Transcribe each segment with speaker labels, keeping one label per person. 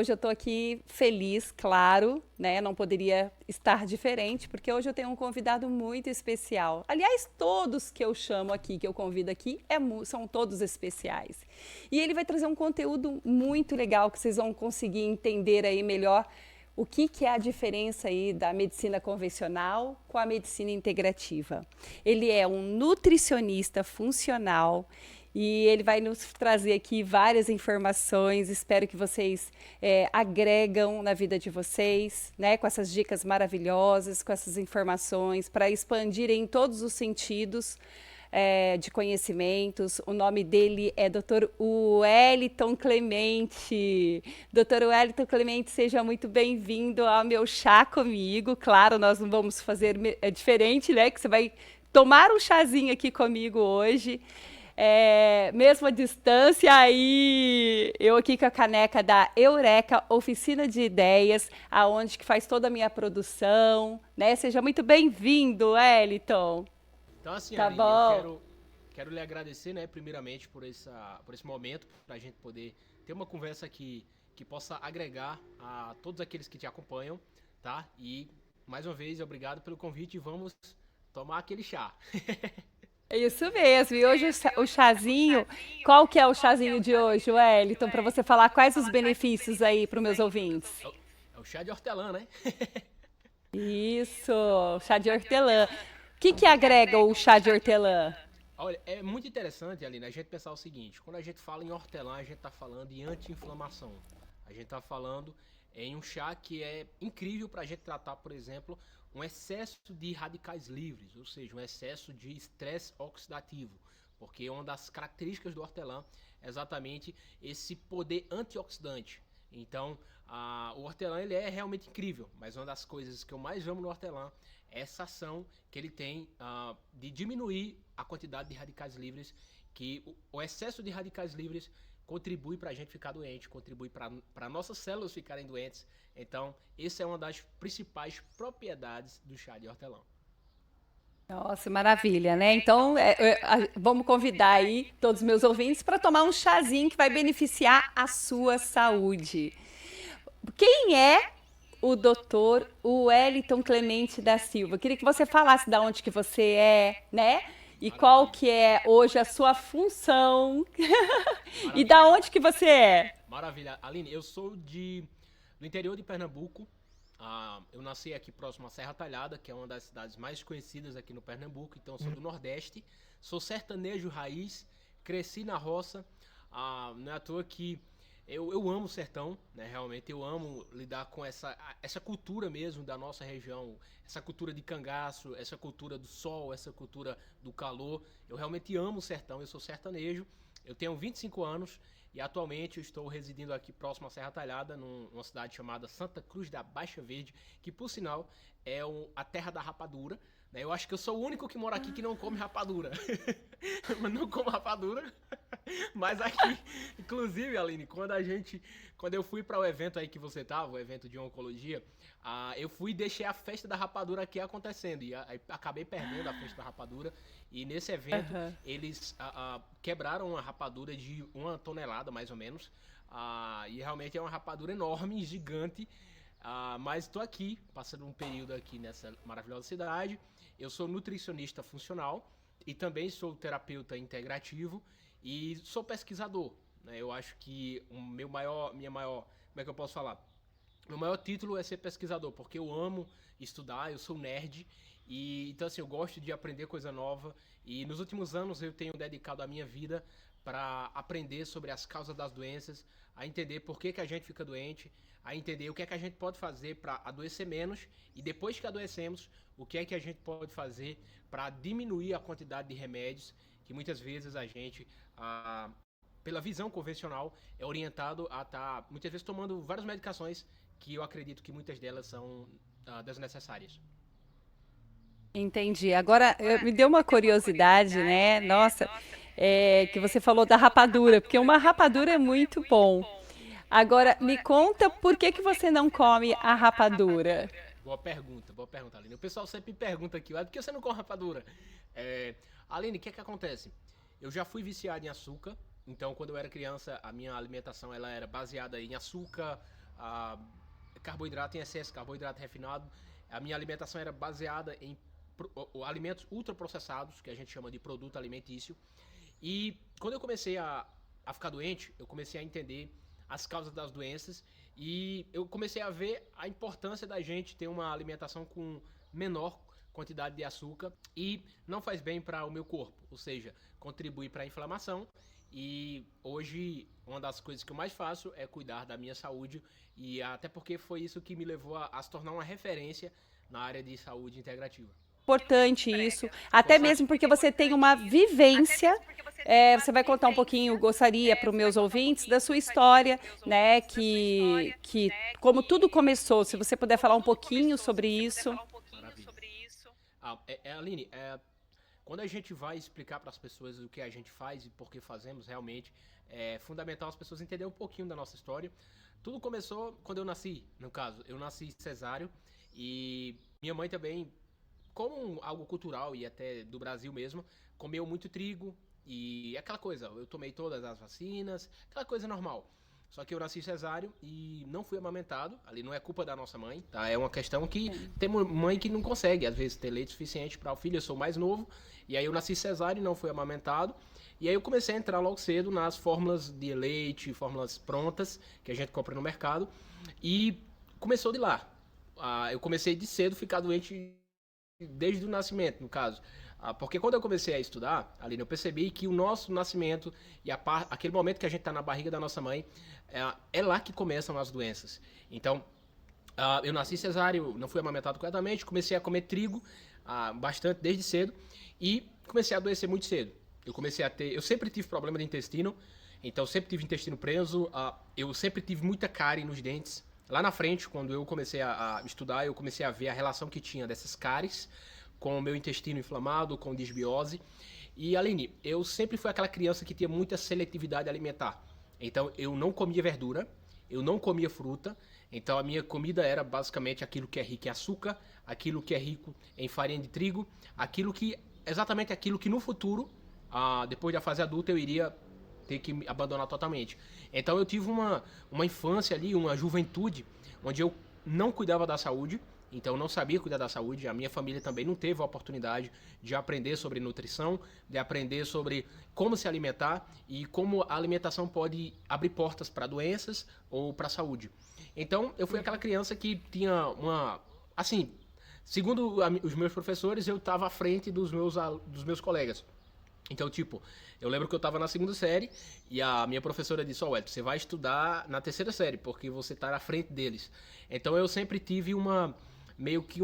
Speaker 1: hoje eu tô aqui feliz, claro, né? Não poderia estar diferente, porque hoje eu tenho um convidado muito especial. Aliás, todos que eu chamo aqui, que eu convido aqui, são todos especiais. E ele vai trazer um conteúdo muito legal que vocês vão conseguir entender aí melhor o que é a diferença aí da medicina convencional com a medicina integrativa. Ele é um nutricionista funcional e ele vai nos trazer aqui várias informações. Espero que vocês agregam na vida de vocês, né, com essas dicas maravilhosas, com essas informações, para expandirem em todos os sentidos de conhecimentos. O nome dele é Dr. Wellington Clemente. Dr. Wellington Clemente, seja muito bem-vindo ao meu chá comigo. Claro, nós não vamos fazer diferente, né? Que você vai tomar um chazinho aqui comigo hoje. Mesmo à distância, aí eu aqui com a caneca da Eureka, Oficina de Ideias, aonde que faz toda a minha produção, né? Seja muito bem-vindo, Wellington.
Speaker 2: Então, assim,
Speaker 1: Tá
Speaker 2: Aline, eu
Speaker 1: bom?
Speaker 2: quero lhe agradecer, né, primeiramente, por esse momento, para a gente poder ter uma conversa que possa agregar a todos aqueles que te acompanham, tá? E, mais uma vez, obrigado pelo convite e vamos tomar aquele chá.
Speaker 1: É isso mesmo. E hoje o chazinho, qual que é o chazinho de hoje, Wellington, para você falar quais os benefícios aí para os meus ouvintes?
Speaker 2: É o chá de hortelã, né?
Speaker 1: Isso, chá de hortelã. O que agrega o chá de hortelã?
Speaker 2: Olha, é muito interessante, Aline, a gente pensar o seguinte: quando a gente fala em hortelã, a gente está falando em anti-inflamação. A gente está falando em um chá que é incrível para a gente tratar, por exemplo, um excesso de radicais livres, ou seja, um excesso de estresse oxidativo. Porque uma das características do hortelã é exatamente esse poder antioxidante. Então, o hortelã ele é realmente incrível, mas uma das coisas que eu mais amo no hortelã é essa ação que ele tem de diminuir a quantidade de radicais livres, que o excesso de radicais livres contribui para a gente ficar doente, contribui para nossas células ficarem doentes. Então, essa é uma das principais propriedades do chá de hortelã.
Speaker 1: Nossa, maravilha, né? Então, vamos convidar aí todos os meus ouvintes para tomar um chazinho que vai beneficiar a sua saúde. Quem é o doutor Wellington Clemente da Silva? Queria que você falasse de onde que você é, né? E qual
Speaker 2: Maravilha.
Speaker 1: que é hoje a sua função e da
Speaker 2: Maravilha.
Speaker 1: onde que você é?
Speaker 2: Maravilha. Aline, eu sou do interior de Pernambuco. Eu nasci aqui próximo à Serra Talhada, que é uma das cidades mais conhecidas aqui no Pernambuco. Então, eu sou do Nordeste. Sou sertanejo raiz. Cresci na roça. Não é à toa que eu amo o sertão, né? Realmente eu amo lidar com essa cultura mesmo da nossa região. Essa cultura de cangaço, essa cultura do sol, essa cultura do calor. Eu realmente amo o sertão. Eu sou sertanejo. Eu tenho 25 anos e atualmente eu estou residindo aqui próximo à Serra Talhada, numa cidade chamada Santa Cruz da Baixa Verde, que por sinal é a terra da rapadura. Né? Eu acho que eu sou o único que mora aqui que não come rapadura. Não como rapadura, mas aqui, inclusive, Aline, quando eu fui para o evento aí que você tava, o evento de oncologia, eu fui e deixei a festa da rapadura aqui acontecendo e aí acabei perdendo a festa da rapadura. E nesse evento
Speaker 1: Aham.
Speaker 2: eles quebraram uma rapadura de 1 tonelada mais ou menos. E realmente é uma rapadura enorme, gigante. Mas estou aqui, passando um período aqui nessa maravilhosa cidade. Eu sou nutricionista funcional e também sou terapeuta integrativo e sou pesquisador. Né? Eu acho que como é que eu posso falar? Meu maior título é ser pesquisador, porque eu amo estudar, eu sou nerd, e então assim, eu gosto de aprender coisa nova, e nos últimos anos eu tenho dedicado a minha vida para aprender sobre as causas das doenças, a entender por que a gente fica doente, a entender o que é que a gente pode fazer para adoecer menos, e depois que adoecemos, o que é que a gente pode fazer para diminuir a quantidade de remédios que muitas vezes a gente, pela visão convencional, é orientado a estar muitas vezes tomando várias medicações que eu acredito que muitas delas são desnecessárias.
Speaker 1: Entendi. Agora, me deu uma curiosidade, né? Nossa, que você falou da rapadura, porque uma rapadura é muito bom. Agora, me conta por que que você não come a rapadura?
Speaker 2: Boa pergunta, Aline. O pessoal sempre me pergunta aqui, por que você não come rapadura? É, Aline, o que é que acontece? Eu já fui viciado em açúcar, então quando eu era criança, a minha alimentação ela era baseada em açúcar, ah, carboidrato em excesso, carboidrato refinado. A minha alimentação era baseada em alimentos ultraprocessados, que a gente chama de produto alimentício. E quando eu comecei a ficar doente, eu comecei a entender as causas das doenças e eu comecei a ver a importância da gente ter uma alimentação com menor quantidade de açúcar e não faz bem para o meu corpo, ou seja, contribui para a inflamação. E hoje uma das coisas que eu mais faço é cuidar da minha saúde e até porque foi isso que me levou a se tornar uma referência na área de saúde integrativa.
Speaker 1: Importante isso, até mesmo porque você tem uma vivência. Você vai contar um pouquinho, gostaria para os meus ouvintes, da sua história, né? Que como tudo começou, se você puder falar um pouquinho sobre isso.
Speaker 2: Maravilha. Aline, quando a gente vai explicar para as pessoas o que a gente faz e por que fazemos, realmente é fundamental as pessoas entenderem um pouquinho da nossa história. Tudo começou quando eu nasci, no caso, eu nasci cesáreo e minha mãe também, como algo cultural e até do Brasil mesmo, comeu muito trigo e aquela coisa, eu tomei todas as vacinas, aquela coisa normal. Só que eu nasci cesáreo e não fui amamentado, ali não é culpa da nossa mãe, tá? É uma questão que tem mãe que não consegue, às vezes, ter leite suficiente para o filho, eu sou mais novo, e aí eu nasci cesáreo e não fui amamentado, e aí eu comecei a entrar logo cedo nas fórmulas de leite, fórmulas prontas, que a gente compra no mercado, e começou de lá. Eu comecei de cedo a ficar doente desde o nascimento, no caso. Porque quando eu comecei a estudar, Aline, eu percebi que o nosso nascimento e aquele momento que a gente está na barriga da nossa mãe, é lá que começam as doenças. Então, eu nasci cesáreo, não fui amamentado corretamente, comecei a comer trigo bastante desde cedo e comecei a adoecer muito cedo. Eu sempre tive problema de intestino, então eu sempre tive intestino preso, eu sempre tive muita cárie nos dentes. Lá na frente, quando eu comecei a estudar, eu comecei a ver a relação que tinha dessas cáries com o meu intestino inflamado, com desbiose. E, Aline, eu sempre fui aquela criança que tinha muita seletividade alimentar. Então, eu não comia verdura, eu não comia fruta. Então, a minha comida era basicamente aquilo que é rico em açúcar, aquilo que é rico em farinha de trigo, exatamente aquilo que no futuro, depois da fase adulta, eu iria ter que me abandonar totalmente. Então eu tive uma infância ali, uma juventude, onde eu não cuidava da saúde, então eu não sabia cuidar da saúde, a minha família também não teve a oportunidade de aprender sobre nutrição, de aprender sobre como se alimentar e como a alimentação pode abrir portas para doenças ou para a saúde. Então eu fui aquela criança que tinha assim, segundo os meus professores, eu estava à frente dos meus colegas. Então, tipo, eu lembro que eu tava na segunda série e a minha professora disse, Elton, você vai estudar na terceira série, porque você tá na frente deles. Então eu sempre tive meio que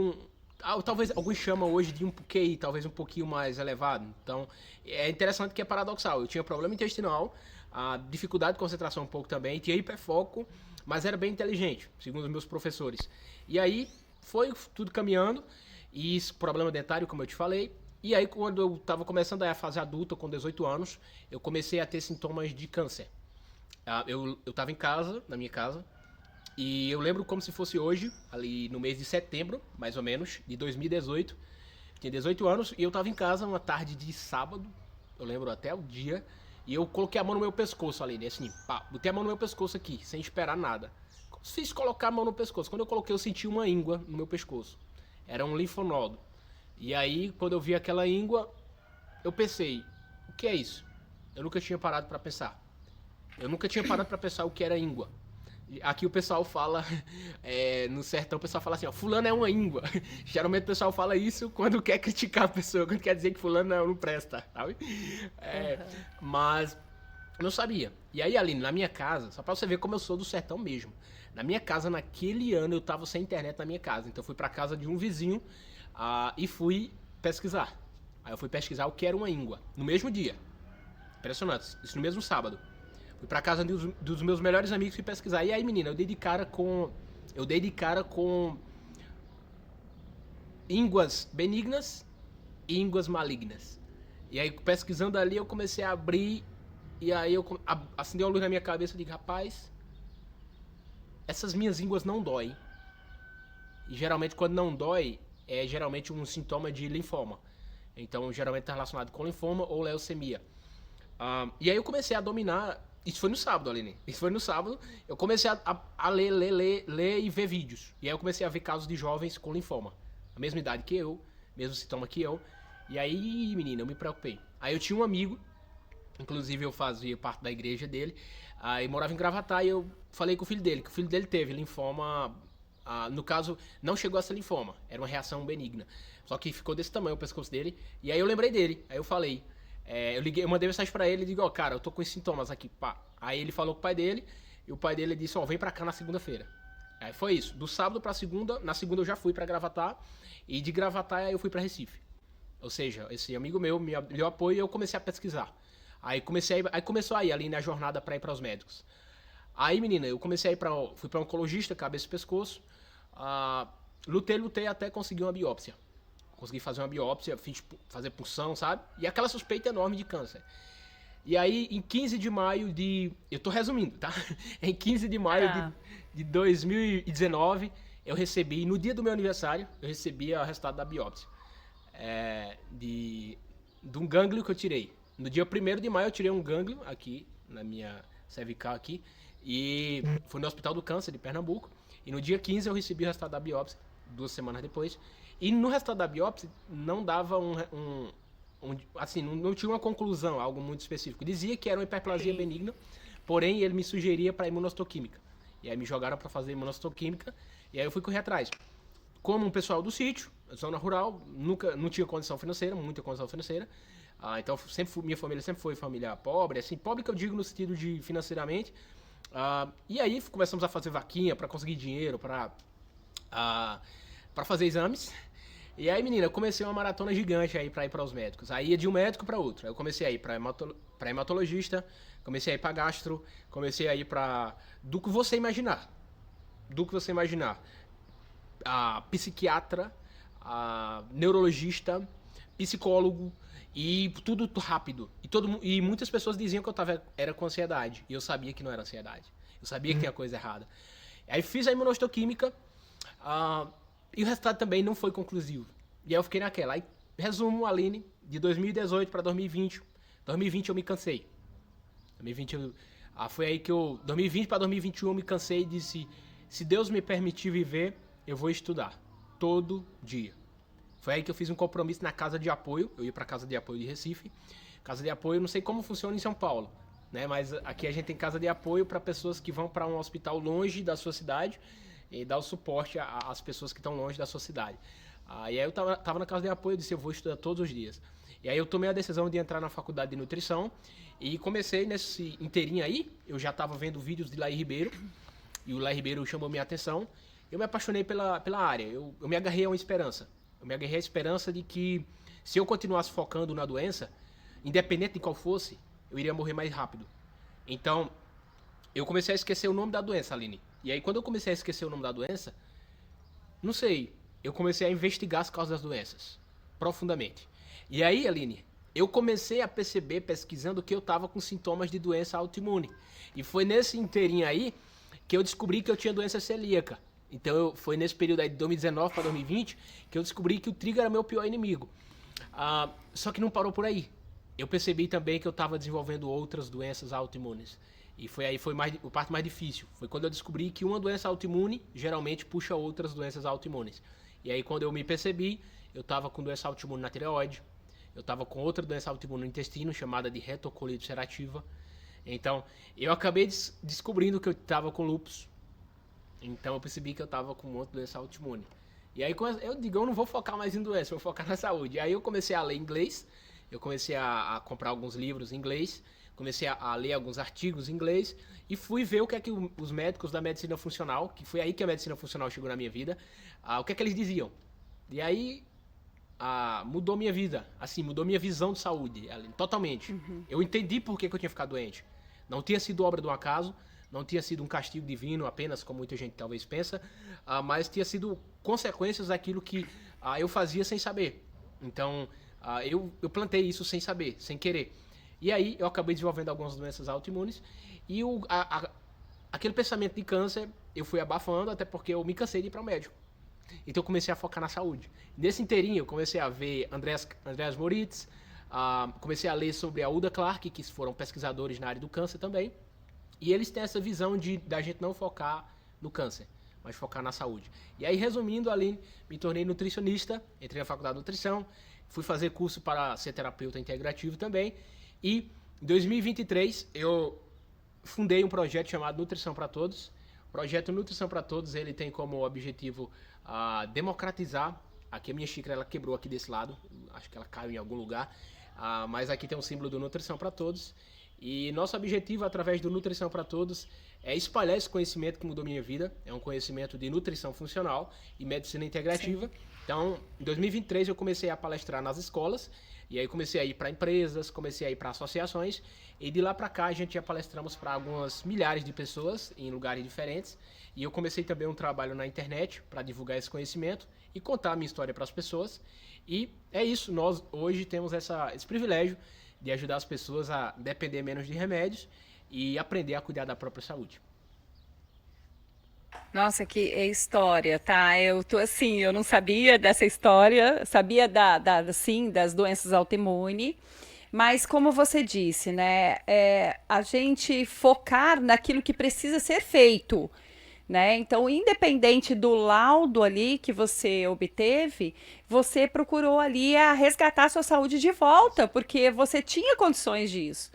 Speaker 2: talvez alguns chamam hoje de um QI, talvez um pouquinho mais elevado. Então, é interessante que é paradoxal. Eu tinha problema intestinal, a dificuldade de concentração um pouco também, tinha hiperfoco, mas era bem inteligente, segundo os meus professores. E aí, foi tudo caminhando, e problema dentário, como eu te falei. E aí, quando eu estava começando a fase adulta, com 18 anos, eu comecei a ter sintomas de câncer. Eu estava em casa, na minha casa, e eu lembro como se fosse hoje, ali no mês de setembro, mais ou menos, de 2018. Tinha 18 anos e eu estava em casa uma tarde de sábado, eu lembro até o dia, e eu coloquei a mão no meu pescoço ali, né? Assim, pá, botei a mão no meu pescoço aqui, sem esperar nada. Fiz colocar a mão no pescoço. Quando eu coloquei, eu senti uma íngua no meu pescoço. Era um linfonodo. E aí, quando eu vi aquela íngua, eu pensei, o que é isso? Eu nunca tinha parado para pensar. Eu nunca tinha parado para pensar o que era íngua. Aqui o pessoal fala, no sertão o pessoal fala assim, ó, fulano é uma íngua. Geralmente o pessoal fala isso quando quer criticar a pessoa, quando quer dizer que fulano não presta, sabe? Mas eu não sabia. E aí, Aline, na minha casa, só pra você ver como eu sou do sertão mesmo. Na minha casa, naquele ano, eu tava sem internet na minha casa. Então eu fui pra casa de um vizinho, e fui pesquisar. Aí eu fui pesquisar o que era uma íngua. No mesmo dia. Impressionante. Isso no mesmo sábado. Fui pra casa dos meus melhores amigos e pesquisar. E aí, menina, eu dei de cara com ínguas benignas e ínguas malignas. E aí, pesquisando ali, eu comecei a abrir. E aí, eu acendeu a luz na minha cabeça e digo, rapaz, essas minhas ínguas não doem. E geralmente, quando não dói, é geralmente um sintoma de linfoma. Então, geralmente está relacionado com linfoma ou leucemia. E aí eu comecei a dominar Isso foi no sábado, Aline. Isso foi no sábado. Eu comecei a ler e ver vídeos. E aí eu comecei a ver casos de jovens com linfoma. A mesma idade que eu, mesmo sintoma que eu. E aí, menina, eu me preocupei. Aí eu tinha um amigo, inclusive eu fazia parte da igreja dele, aí morava em Gravatá e eu falei com o filho dele, que o filho dele teve linfoma, no caso, não chegou a ser linfoma, era uma reação benigna. Só que ficou desse tamanho o pescoço dele. E aí eu lembrei dele, aí eu falei, eu mandei mensagem pra ele e digo, cara, eu tô com esses sintomas aqui, pá. Aí ele falou com o pai dele, e o pai dele disse, vem pra cá na segunda-feira. Aí foi isso, do sábado pra segunda, na segunda eu já fui pra Gravatá, e de Gravatá eu fui pra Recife. Ou seja, esse amigo meu me deu apoio e eu comecei a pesquisar. Aí começou aí ali na jornada pra ir para os médicos. Aí, menina, eu comecei a ir fui pra oncologista, cabeça e pescoço. Lutei até conseguir uma biópsia. Consegui fazer uma biópsia, fazer punção, sabe? E aquela suspeita enorme de câncer. E aí, em 15 de maio de... Eu tô resumindo, tá? Em 15 de maio de 2019, eu recebi, no dia do meu aniversário, eu recebi o resultado da biópsia. De um gânglio que eu tirei. No dia 1º de maio eu tirei um gânglio aqui, na minha cervical aqui, e fui no Hospital do Câncer de Pernambuco. E no dia 15 eu recebi o resultado da biópsia, 2 semanas depois. E no resultado da biópsia não dava assim, não tinha uma conclusão, algo muito específico. Dizia que era uma hiperplasia benigna, porém ele me sugeria para imunohistoquímica. E aí me jogaram para fazer imunohistoquímica, e aí eu fui correr atrás. Como um pessoal do sítio, zona rural, não tinha condição financeira, muita condição financeira. Então minha família sempre foi família pobre, assim, pobre que eu digo no sentido de financeiramente. E aí começamos a fazer vaquinha para conseguir dinheiro, para fazer exames. E aí, menina, eu comecei uma maratona gigante aí para ir para os médicos. Aí ia de um médico para outro. Aí eu comecei a ir para hematologista, comecei a ir para gastro, comecei a ir para do que você imaginar. Psiquiatra, neurologista, psicólogo, e tudo rápido. E muitas pessoas diziam que eu era com ansiedade. E eu sabia que não era ansiedade. Eu sabia que tinha coisa errada. Aí fiz a imunohistoquímica, e o resultado também não foi conclusivo. E aí eu fiquei naquela. Aí, resumo, Aline, de 2018 para 2020. 2020 eu me cansei. 2020 foi aí que 2020 para 2021 eu me cansei e disse, se Deus me permitir viver, eu vou estudar. Todo dia. Foi aí que eu fiz um compromisso na casa de apoio. Eu ia para a casa de apoio de Recife. Casa de apoio, não sei como funciona em São Paulo, né? Mas aqui a gente tem casa de apoio para pessoas que vão para um hospital longe da sua cidade e dar o suporte às pessoas que estão longe da sua cidade. E aí eu tava na casa de apoio e disse, eu vou estudar todos os dias. E aí eu tomei a decisão de entrar na faculdade de nutrição e comecei nesse inteirinho aí. Eu já estava vendo vídeos de Laí Ribeiro e o Laí Ribeiro chamou minha atenção. Eu me apaixonei pela área. Eu me agarrei a uma esperança. Eu me agarrei à esperança de que se eu continuasse focando na doença, independente de qual fosse, eu iria morrer mais rápido. Então, eu comecei a esquecer o nome da doença, Aline. E aí, quando eu comecei a esquecer o nome da doença, não sei, eu comecei a investigar as causas das doenças, profundamente. E aí, Aline, eu comecei a perceber, pesquisando, que eu estava com sintomas de doença autoimune. E foi nesse inteirinho aí que eu descobri que eu tinha doença celíaca. Então, foi nesse período aí de 2019 para 2020 que eu descobri que o trigo era meu pior inimigo. Só que não parou por aí. Eu percebi também que eu estava desenvolvendo outras doenças autoimunes. E foi aí a parte mais difícil. Foi quando eu descobri que uma doença autoimune geralmente puxa outras doenças autoimunes. E aí quando eu me percebi, eu estava com doença autoimune na tireoide. Eu estava com outra doença autoimune no intestino, chamada de retocolite ulcerativa. Então, eu acabei descobrindo que eu estava com lúpus. Então, eu percebi que eu estava com outra doença autoimune. E aí eu digo, eu não vou focar mais em doença, vou focar na saúde. E aí eu comecei a ler inglês. Eu comecei a comprar alguns livros em inglês, comecei a ler alguns artigos em inglês e fui ver o que é que os médicos da medicina funcional, que foi aí que a medicina funcional chegou na minha vida, o que é que eles diziam. E aí mudou minha vida, assim, mudou minha visão de saúde, totalmente. Uhum. Eu entendi por que eu tinha ficado doente. Não tinha sido obra do acaso, não tinha sido um castigo divino apenas, como muita gente talvez pensa, mas tinha sido consequências daquilo que eu fazia sem saber. Então, eu plantei isso sem saber, sem querer. E aí eu acabei desenvolvendo algumas doenças autoimunes e aquele pensamento de câncer eu fui abafando, até porque eu me cansei de ir para o médico. Então eu comecei a focar na saúde. Nesse inteirinho eu comecei a ver Andreas Moritz, comecei a ler sobre a Uda Clark, que foram pesquisadores na área do câncer também. E eles têm essa visão da gente não focar no câncer, mas focar na saúde. E aí, resumindo, ali, me tornei nutricionista, entrei na faculdade de nutrição, fui fazer curso para ser terapeuta integrativo também. E em 2023, eu fundei um projeto chamado Nutrição para Todos. O projeto Nutrição para Todos, ele tem como objetivo democratizar. Aqui a minha xícara ela quebrou aqui desse lado, acho que ela caiu em algum lugar, mas aqui tem um símbolo do Nutrição para Todos. E nosso objetivo, através do Nutrição para Todos, é espalhar esse conhecimento que mudou minha vida. É um conhecimento de nutrição funcional e medicina integrativa. Sim. Então, em 2023, eu comecei a palestrar nas escolas. E aí comecei a ir para empresas, comecei a ir para associações. E de lá para cá, a gente já palestramos para algumas milhares de pessoas em lugares diferentes. E eu comecei também um trabalho na internet para divulgar esse conhecimento e contar a minha história para as pessoas. E é isso, nós hoje temos esse privilégio de ajudar as pessoas a depender menos de remédios e aprender a cuidar da própria saúde.
Speaker 1: Nossa, que história, tá? Eu tô assim, eu não sabia dessa história, sabia sim, das doenças autoimunes, mas como você disse, né, a gente focar naquilo que precisa ser feito, né? Então, independente do laudo ali que você obteve, você procurou ali resgatar a sua saúde de volta, porque você tinha condições disso.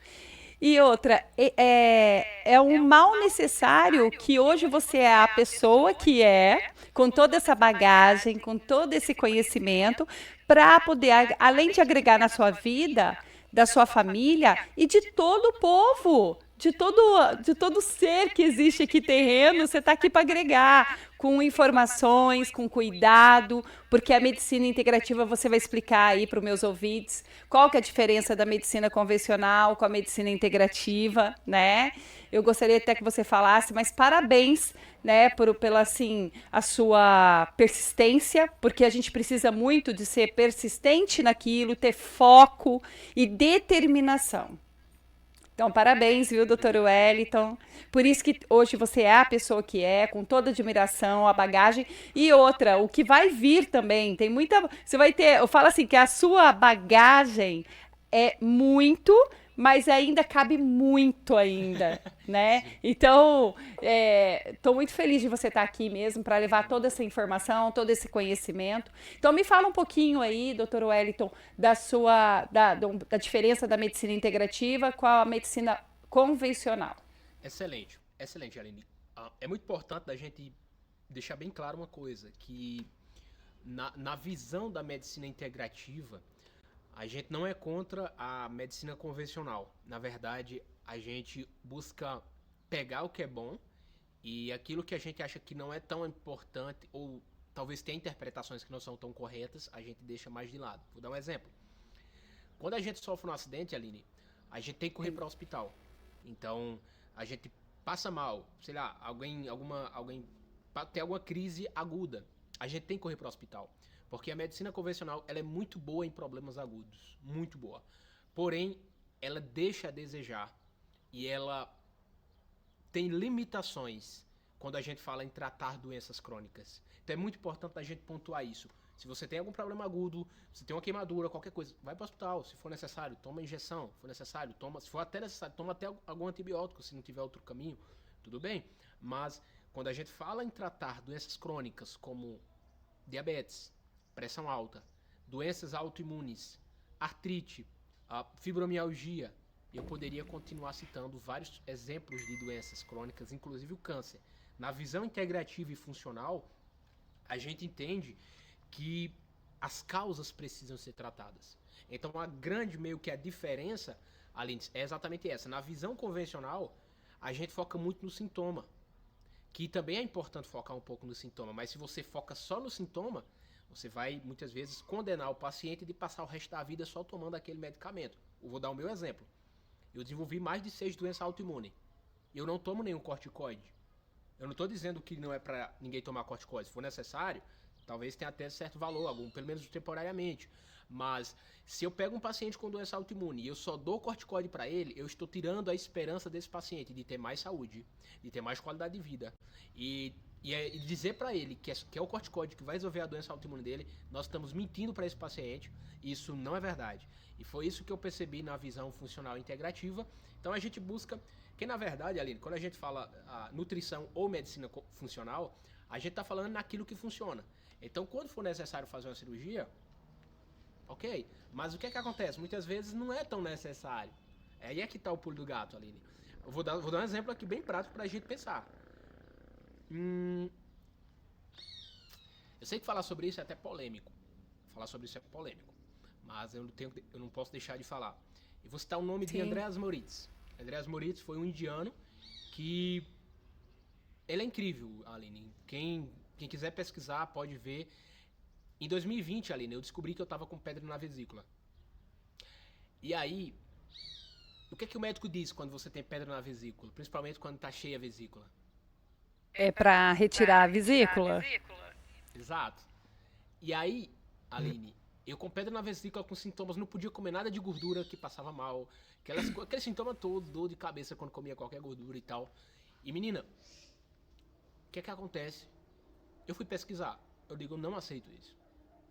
Speaker 1: E outra, é um mal necessário que hoje você é a pessoa que é, com toda essa bagagem, com todo esse conhecimento, para poder, além de agregar na sua vida, da sua família e de todo o povo, de todo ser que existe aqui terreno, você está aqui para agregar, com informações, com cuidado, porque a medicina integrativa você vai explicar aí para os meus ouvintes qual que é a diferença da medicina convencional com a medicina integrativa, né? Eu gostaria até que você falasse, mas parabéns, né, pela assim a sua persistência, porque a gente precisa muito de ser persistente naquilo, ter foco e determinação. Então, parabéns, viu, doutor Wellington? Por isso que hoje você é a pessoa que é, com toda a admiração, a bagagem. E outra, o que vai vir também, tem muita. Você vai ter. Eu falo assim, que a sua bagagem é muito, mas ainda cabe muito ainda, né? Então, estou muito feliz de você estar aqui mesmo para levar toda essa informação, todo esse conhecimento. Então, me fala um pouquinho aí, doutor Wellington, da diferença da medicina integrativa com a medicina convencional.
Speaker 2: Excelente, excelente, Aline. É muito importante da gente deixar bem claro uma coisa, que na visão da medicina integrativa, a gente não é contra a medicina convencional. Na verdade, a gente busca pegar o que é bom e aquilo que a gente acha que não é tão importante ou talvez tenha interpretações que não são tão corretas, a gente deixa mais de lado. Vou dar um exemplo. Quando a gente sofre um acidente, Aline, a gente tem que correr para o hospital. Então, a gente passa mal, sei lá, alguém tem alguma crise aguda, a gente tem que correr para o hospital. Porque a medicina convencional ela é muito boa em problemas agudos, muito boa. Porém, ela deixa a desejar e ela tem limitações quando a gente fala em tratar doenças crônicas. Então é muito importante a gente pontuar isso. Se você tem algum problema agudo, se tem uma queimadura, qualquer coisa, vai para o hospital. Se for necessário, toma injeção. Se for necessário, toma. Se for até necessário, toma até algum antibiótico, se não tiver outro caminho, tudo bem. Mas quando a gente fala em tratar doenças crônicas como diabetes, pressão alta, doenças autoimunes, artrite, fibromialgia. Eu poderia continuar citando vários exemplos de doenças crônicas, inclusive o câncer. Na visão integrativa e funcional, a gente entende que as causas precisam ser tratadas. Então, a grande meio que a diferença, Aline, é exatamente essa. Na visão convencional, a gente foca muito no sintoma, que também é importante focar um pouco no sintoma, mas se você foca só no sintoma, você vai, muitas vezes, condenar o paciente de passar o resto da vida só tomando aquele medicamento. Eu vou dar o meu exemplo. Eu desenvolvi mais de 6 doenças autoimunes. Eu não tomo nenhum corticoide. Eu não estou dizendo que não é para ninguém tomar corticoide. Se for necessário, talvez tenha até certo valor, pelo menos temporariamente. Mas se eu pego um paciente com doença autoimune e eu só dou corticoide para ele, eu estou tirando a esperança desse paciente de ter mais saúde, de ter mais qualidade de vida. E dizer para ele que é o corticoide que vai resolver a doença autoimune dele, nós estamos mentindo para esse paciente. Isso não é verdade. E foi isso que eu percebi na visão funcional integrativa. Então a gente busca Porque, na verdade, Aline, quando a gente fala nutrição ou medicina funcional, a gente está falando naquilo que funciona. Então, quando for necessário fazer uma cirurgia, ok. Mas o que é que acontece? Muitas vezes não é tão necessário. Aí é que está o pulo do gato, Aline. Eu vou dar um exemplo aqui bem prático para a gente pensar. Eu sei que falar sobre isso é até polêmico. Falar sobre isso é polêmico. Mas eu não posso deixar de falar. Eu vou citar o nome de Andreas Moritz. Andreas Moritz foi um indiano que... Ele é incrível, Aline. Quem quiser pesquisar pode ver. Em 2020, Aline, eu descobri que eu tava com pedra na vesícula. E aí, o que é que o médico diz quando você tem pedra na vesícula? Principalmente quando tá cheia a vesícula.
Speaker 1: É para retirar a vesícula?
Speaker 2: Exato. E aí, Aline, eu com pedra na vesícula, com sintomas, não podia comer nada de gordura, que passava mal. Aquele sintoma todo, dor de cabeça quando comia qualquer gordura e tal. E menina, o que é que acontece? Eu fui pesquisar. Eu digo, eu não aceito isso.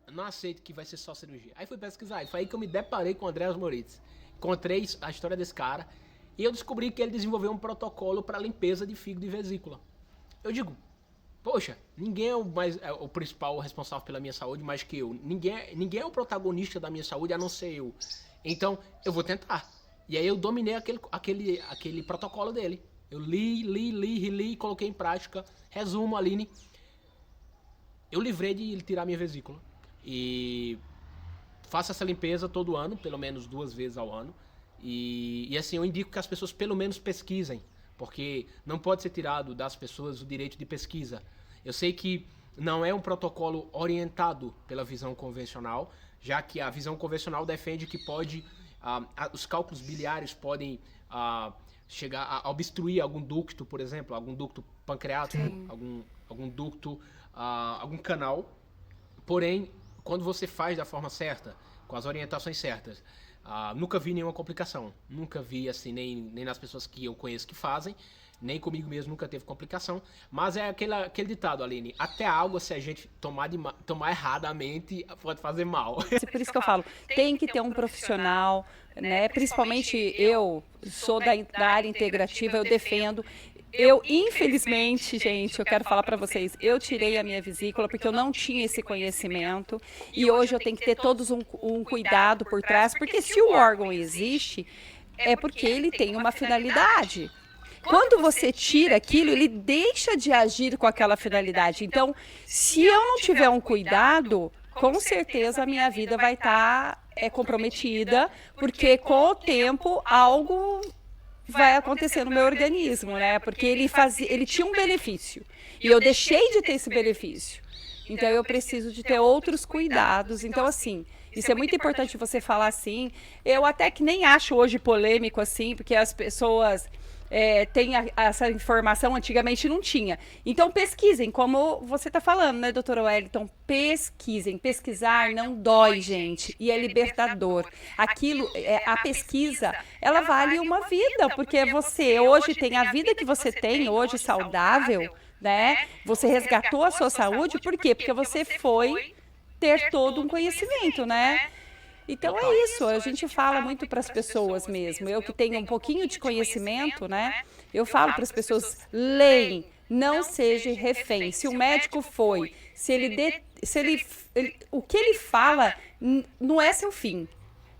Speaker 2: Eu não aceito que vai ser só cirurgia. Aí fui pesquisar. E foi aí que eu me deparei com o Andreas Moritz. Encontrei a história desse cara. E eu descobri que ele desenvolveu um protocolo para limpeza de fígado e vesícula. Eu digo, poxa, ninguém é o principal responsável pela minha saúde mais que eu. Ninguém é o protagonista da minha saúde a não ser eu. Então, eu vou tentar. E aí eu dominei aquele protocolo dele. Eu li, coloquei em prática. Resumo, Aline. Eu livrei de tirar minha vesícula. E faço essa limpeza todo ano, pelo menos 2 vezes ao ano. E assim, eu indico que as pessoas pelo menos pesquisem. Porque não pode ser tirado das pessoas o direito de pesquisa. Eu sei que não é um protocolo orientado pela visão convencional, já que a visão convencional defende que os cálculos biliares podem chegar a obstruir algum ducto, por exemplo, algum ducto pancreático, algum ducto, algum canal. Porém, quando você faz da forma certa, com as orientações certas, nunca vi nenhuma complicação. Nunca vi, assim, nem nas pessoas que eu conheço que fazem, nem comigo mesmo nunca teve complicação. Mas é aquele ditado, Aline, até a água, se a gente tomar erradamente, pode fazer mal.
Speaker 1: Por isso que eu falo, tem que ter um profissional, né? Principalmente eu sou da área integrativa, eu defendo. Eu, infelizmente, gente, eu quero falar para vocês, eu tirei a minha vesícula porque eu não tinha esse conhecimento e hoje eu tenho que ter todos um cuidado por trás, porque se o órgão existe, é porque ele tem uma finalidade. Quando você tira aquilo, ele deixa de agir com aquela finalidade. Então, se eu não tiver um cuidado, com certeza a minha vida vai estar comprometida, porque com o tempo algo vai acontecer no meu organismo, né? Porque ele tinha um benefício e eu deixei de ter esse benefício. Então eu preciso de ter outros cuidados. Então assim, isso é muito importante você falar assim. Eu até que nem acho hoje polêmico assim, porque as pessoas têm essa informação, antigamente não tinha. Então pesquisem, como você está falando, né, doutora Wellington? Pesquisem. Pesquisar não dói, gente, e é libertador. A pesquisa, ela vale uma vida, porque você hoje tem a vida que você tem, hoje saudável, né? Você resgatou a sua saúde, por quê? Porque você foi ter todo um conhecimento, né? Então é isso, a gente fala muito para as pessoas mesmo. Eu que tenho um pouquinho de conhecimento, né? Eu falo para as pessoas, leem, não seja refém. Se o médico foi, o que ele fala não é seu fim,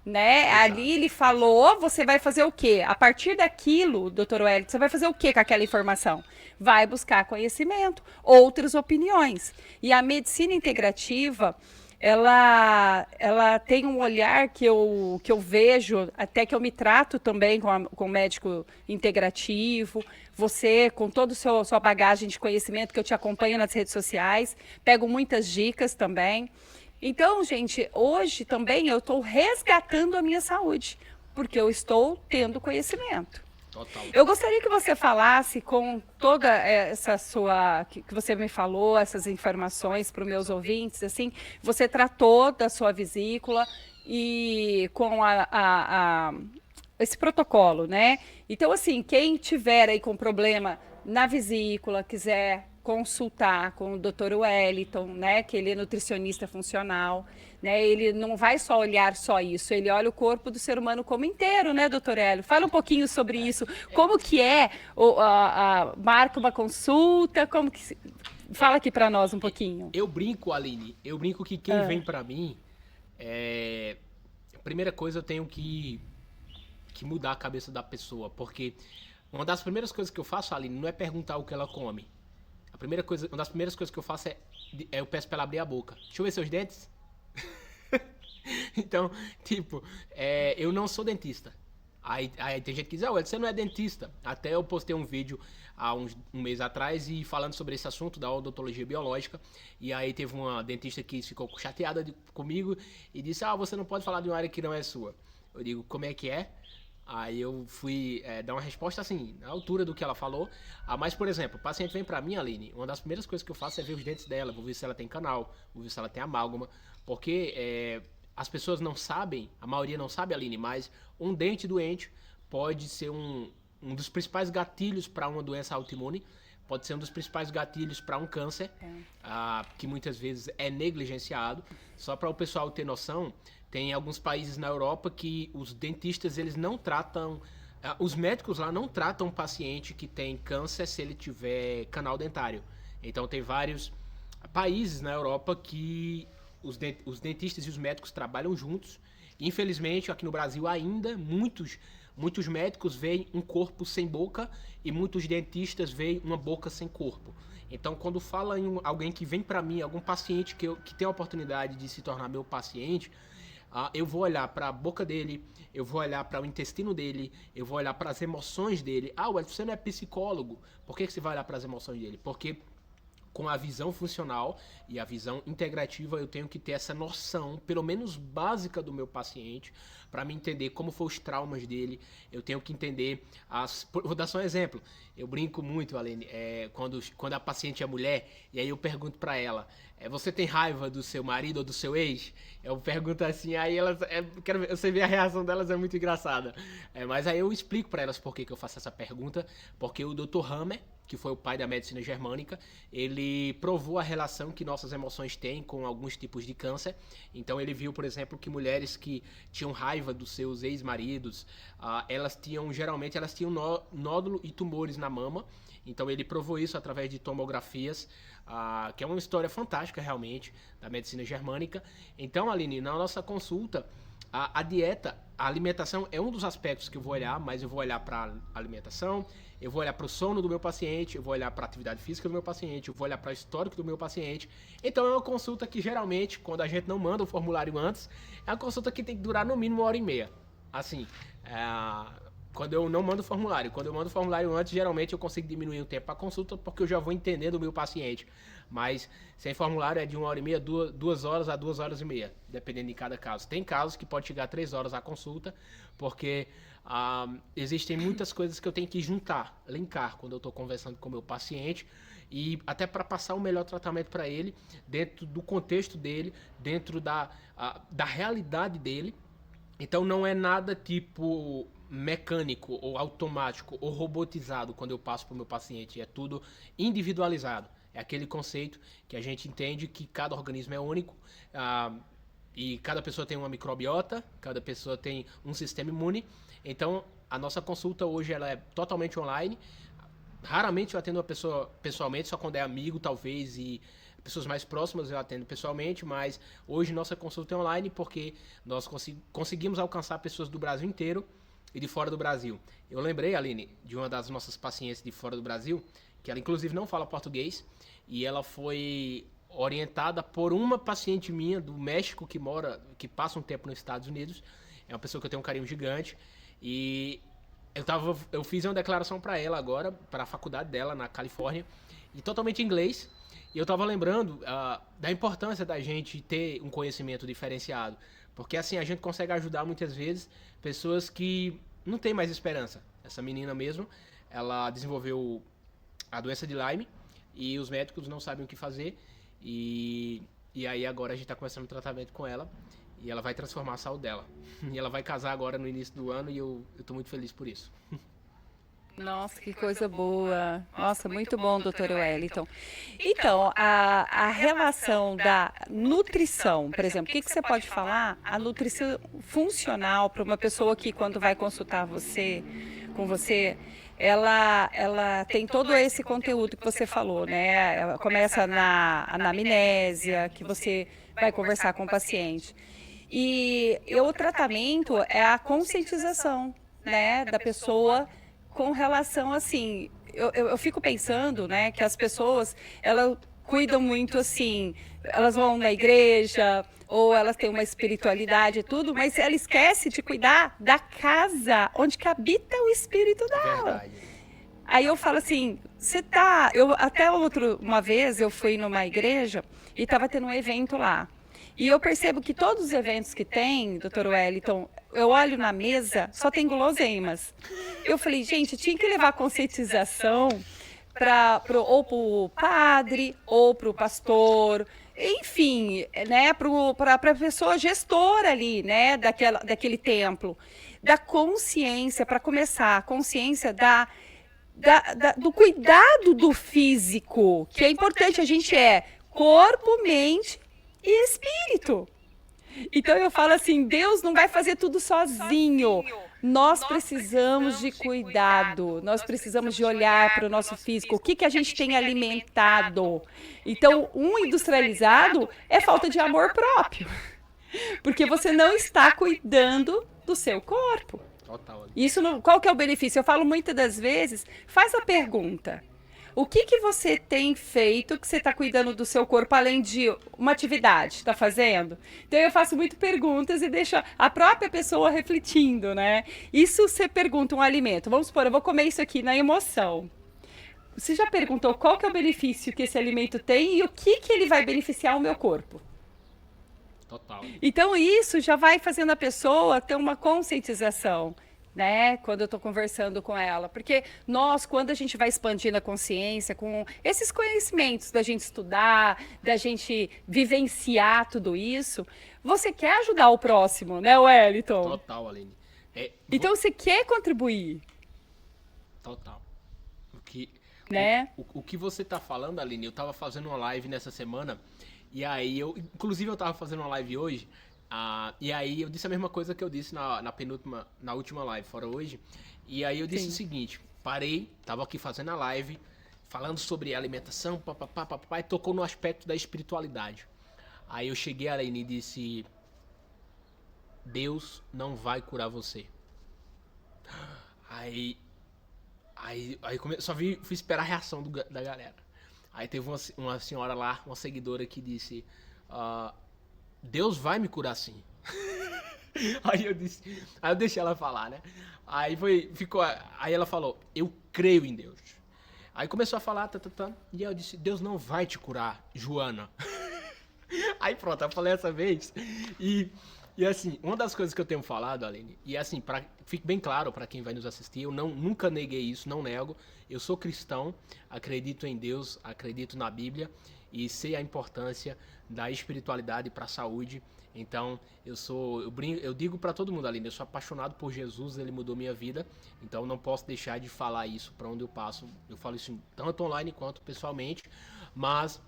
Speaker 1: né? Ali ele falou, você vai fazer o quê? A partir daquilo, doutor Wellington, você vai fazer o quê com aquela informação? Vai buscar conhecimento, outras opiniões. E a medicina integrativa, ela tem um olhar que eu vejo, até que eu me trato também com o médico integrativo, você com toda a sua bagagem de conhecimento que eu te acompanho nas redes sociais, pego muitas dicas também. Então, gente, hoje também eu estou resgatando a minha saúde, porque eu estou tendo conhecimento.
Speaker 2: Total.
Speaker 1: Eu gostaria que você falasse com toda essa que você me falou, essas informações para os meus ouvintes, assim, você tratou da sua vesícula e com esse protocolo, né? Então, assim, quem tiver aí com problema na vesícula, quiser consultar com o Dr. Wellington, né, que ele é nutricionista funcional, né? Ele não vai só olhar só isso, ele olha o corpo do ser humano como inteiro, né, doutor Hélio? Fala um pouquinho sobre isso, como que é, marca uma consulta, como que fala aqui para nós um pouquinho.
Speaker 2: Eu brinco, Aline, eu brinco que quem vem para mim, a primeira coisa eu tenho que mudar a cabeça da pessoa, porque uma das primeiras coisas que eu faço, Aline, não é perguntar o que ela come. Uma das primeiras coisas que eu faço é eu peço pra ela abrir a boca. Deixa eu ver seus dentes. Então, tipo, eu não sou dentista. Aí tem gente que diz, você não é dentista. Até eu postei um vídeo há um mês atrás e falando sobre esse assunto da odontologia biológica. E aí teve uma dentista que ficou chateada comigo e disse, você não pode falar de uma área que não é sua. Eu digo, como é que é? Aí eu fui dar uma resposta assim, na altura do que ela falou. Mas, por exemplo, o paciente vem pra mim, Aline, uma das primeiras coisas que eu faço é ver os dentes dela, vou ver se ela tem canal, vou ver se ela tem amálgama, porque as pessoas não sabem, a maioria não sabe, Aline, mas um dente doente pode ser um dos principais gatilhos para uma doença autoimune, pode ser um dos principais gatilhos para um câncer, que muitas vezes é negligenciado. Só para o pessoal ter noção, tem alguns países na Europa que os dentistas eles não tratam, os médicos lá não tratam um paciente que tem câncer se ele tiver canal dentário. Então tem vários países na Europa que os dentistas e os médicos trabalham juntos. Infelizmente, aqui no Brasil ainda, muitos médicos veem um corpo sem boca e muitos dentistas veem uma boca sem corpo. Então, quando fala em alguém que vem para mim, algum paciente que tem a oportunidade de se tornar meu paciente, eu vou olhar para a boca dele, eu vou olhar para o intestino dele, eu vou olhar para as emoções dele. Você não é psicólogo, por que você vai olhar para as emoções dele? Porque com a visão funcional e a visão integrativa, eu tenho que ter essa noção, pelo menos básica, do meu paciente, para me entender como foram os traumas dele. Eu tenho que entender Vou dar só um exemplo. Eu brinco muito, Aline, quando a paciente é mulher, e aí eu pergunto para ela, você tem raiva do seu marido ou do seu ex? Eu pergunto assim, aí elas... quero ver, você vê a reação delas, é muito engraçada. Mas aí eu explico para elas por que eu faço essa pergunta, porque o Dr. Hammer, que foi o pai da medicina germânica, ele provou a relação que nossas emoções têm com alguns tipos de câncer. Então ele viu, por exemplo, que mulheres que tinham raiva dos seus ex-maridos, geralmente elas tinham nódulo e tumores na mama. Então ele provou isso através de tomografias, que é uma história fantástica realmente da medicina germânica. Então, Aline, na nossa consulta, a dieta, a alimentação é um dos aspectos que eu vou olhar, mas eu vou olhar para a alimentação, eu vou olhar para o sono do meu paciente, eu vou olhar para a atividade física do meu paciente, eu vou olhar para o histórico do meu paciente. Então é uma consulta que geralmente, quando a gente não manda o formulário antes, é uma consulta que tem que durar no mínimo 1h30. Assim, quando eu não mando o formulário. Quando eu mando o formulário antes, geralmente eu consigo diminuir o tempo para consulta, porque eu já vou entender do meu paciente. Mas sem formulário é de 1h30, 2 horas a 2h30, dependendo de cada caso. Tem casos que pode chegar a 3 horas a consulta, porque existem muitas coisas que eu tenho que linkar quando eu estou conversando com o meu paciente, e até para passar o melhor tratamento para ele, dentro do contexto dele, dentro da realidade dele. Então não é nada tipo mecânico ou automático ou robotizado quando eu passo para o meu paciente, é tudo individualizado. É aquele conceito que a gente entende que cada organismo é único, e cada pessoa tem uma microbiota, cada pessoa tem um sistema imune. Então a nossa consulta hoje ela é totalmente online. Raramente eu atendo uma pessoa pessoalmente, só quando é amigo talvez, e pessoas mais próximas eu atendo pessoalmente, mas hoje nossa consulta é online porque nós conseguimos alcançar pessoas do Brasil inteiro e de fora do Brasil. Eu lembrei, Aline, de uma das nossas pacientes de fora do Brasil, que ela inclusive não fala português, e ela foi orientada por uma paciente minha do México que passa um tempo nos Estados Unidos. É uma pessoa que eu tenho um carinho gigante, e eu fiz uma declaração para ela agora, para a faculdade dela na Califórnia, e totalmente em inglês. E eu estava lembrando da importância da gente ter um conhecimento diferenciado, porque assim a gente consegue ajudar muitas vezes pessoas que não têm mais esperança. Essa menina mesmo, ela desenvolveu a doença de Lyme e os médicos não sabem o que fazer, e aí agora a gente está começando o tratamento com ela e ela vai transformar a saúde dela. E ela vai casar agora no início do ano e eu estou muito feliz por isso.
Speaker 1: Nossa, que coisa boa. Nossa, muito bom, doutor Wellington. Então, a relação da nutrição, por exemplo, o que você pode falar? A nutrição funcional para uma pessoa que, quando vai consultar você, com você, ela tem todo esse conteúdo que você falou, né? Ela começa na anamnésia, que você vai conversar com o paciente. E o tratamento é a conscientização, né, da pessoa com relação assim. Eu fico pensando, né, que as pessoas elas cuidam muito assim, elas vão na igreja ou elas têm uma espiritualidade e tudo, mas ela esquece de cuidar da casa onde que habita o espírito dela.
Speaker 2: Verdade.
Speaker 1: Aí eu falo assim, você tá, eu até uma vez eu fui numa igreja e estava tendo um evento lá. E eu percebo que todos os eventos que tem, doutor Wellington, eu olho na mesa, só tem guloseimas. Eu falei, gente, tinha que levar conscientização ou para o padre, ou para o pastor, enfim, né, para a pessoa gestora ali, né, daquele templo. Da consciência, para começar, a consciência do cuidado do físico, que é importante, a gente é corpo, mente e espírito. Então eu falo assim, Deus não vai fazer tudo sozinho. Nós precisamos de cuidado, nós precisamos de olhar para o nosso físico, o que a gente tem alimentado. Então, um industrializado é falta de amor próprio, porque você não está cuidando do seu corpo.
Speaker 2: Total.
Speaker 1: Isso não, qual que é o benefício? Eu falo muitas das vezes, faz a pergunta. O que você tem feito que você está cuidando do seu corpo, além de uma atividade, está fazendo? Então, eu faço muito perguntas e deixo a própria pessoa refletindo, né? Isso você pergunta um alimento. Vamos supor, eu vou comer isso aqui na emoção. Você já perguntou qual que é o benefício que esse alimento tem e o que ele vai beneficiar o meu corpo?
Speaker 2: Total.
Speaker 1: Então, isso já vai fazendo a pessoa ter uma conscientização, né, quando eu estou conversando com ela. Porque nós, quando a gente vai expandindo a consciência, com esses conhecimentos da gente estudar, da gente vivenciar tudo isso, você quer ajudar o próximo, né, Wellington?
Speaker 2: Total, Aline.
Speaker 1: Então, você quer contribuir.
Speaker 2: Total.
Speaker 1: Né?
Speaker 2: O que você tá falando, Aline, eu tava fazendo uma live nessa semana, e aí inclusive eu tava fazendo uma live hoje, e aí eu disse a mesma coisa que eu disse na última live, fora hoje. E aí eu disse o seguinte, parei, tava aqui fazendo a live, falando sobre alimentação, papapá, e tocou no aspecto da espiritualidade. Aí eu cheguei, Aline, e disse, Deus não vai curar você. Aí fui esperar a reação da galera. Aí teve uma senhora lá, uma seguidora que disse, Deus vai me curar sim. Aí eu deixei ela falar, né? Aí ela falou, eu creio em Deus. Aí começou a falar, e eu disse, Deus não vai te curar, Joana. Aí pronto, eu falei essa vez. E assim, uma das coisas que eu tenho falado, Aline, e assim, fique bem claro para quem vai nos assistir, eu nunca neguei isso, não nego. Eu sou cristão, acredito em Deus, acredito na Bíblia e sei a importância da espiritualidade para a saúde. Então, eu digo para todo mundo, Aline, eu sou apaixonado por Jesus, ele mudou minha vida, então não posso deixar de falar isso para onde eu passo. Eu falo isso tanto online quanto pessoalmente, mas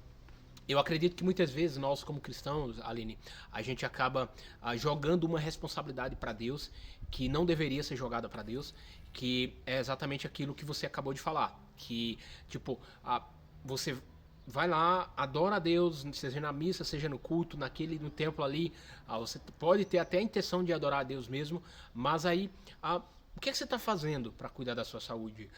Speaker 2: eu acredito que muitas vezes nós, como cristãos, Aline, a gente acaba jogando uma responsabilidade para Deus que não deveria ser jogada para Deus, que é exatamente aquilo que você acabou de falar. Que, tipo, você vai lá, adora a Deus, seja na missa, seja no culto, no templo ali, você pode ter até a intenção de adorar a Deus mesmo, mas aí, o que você está fazendo para cuidar da sua saúde?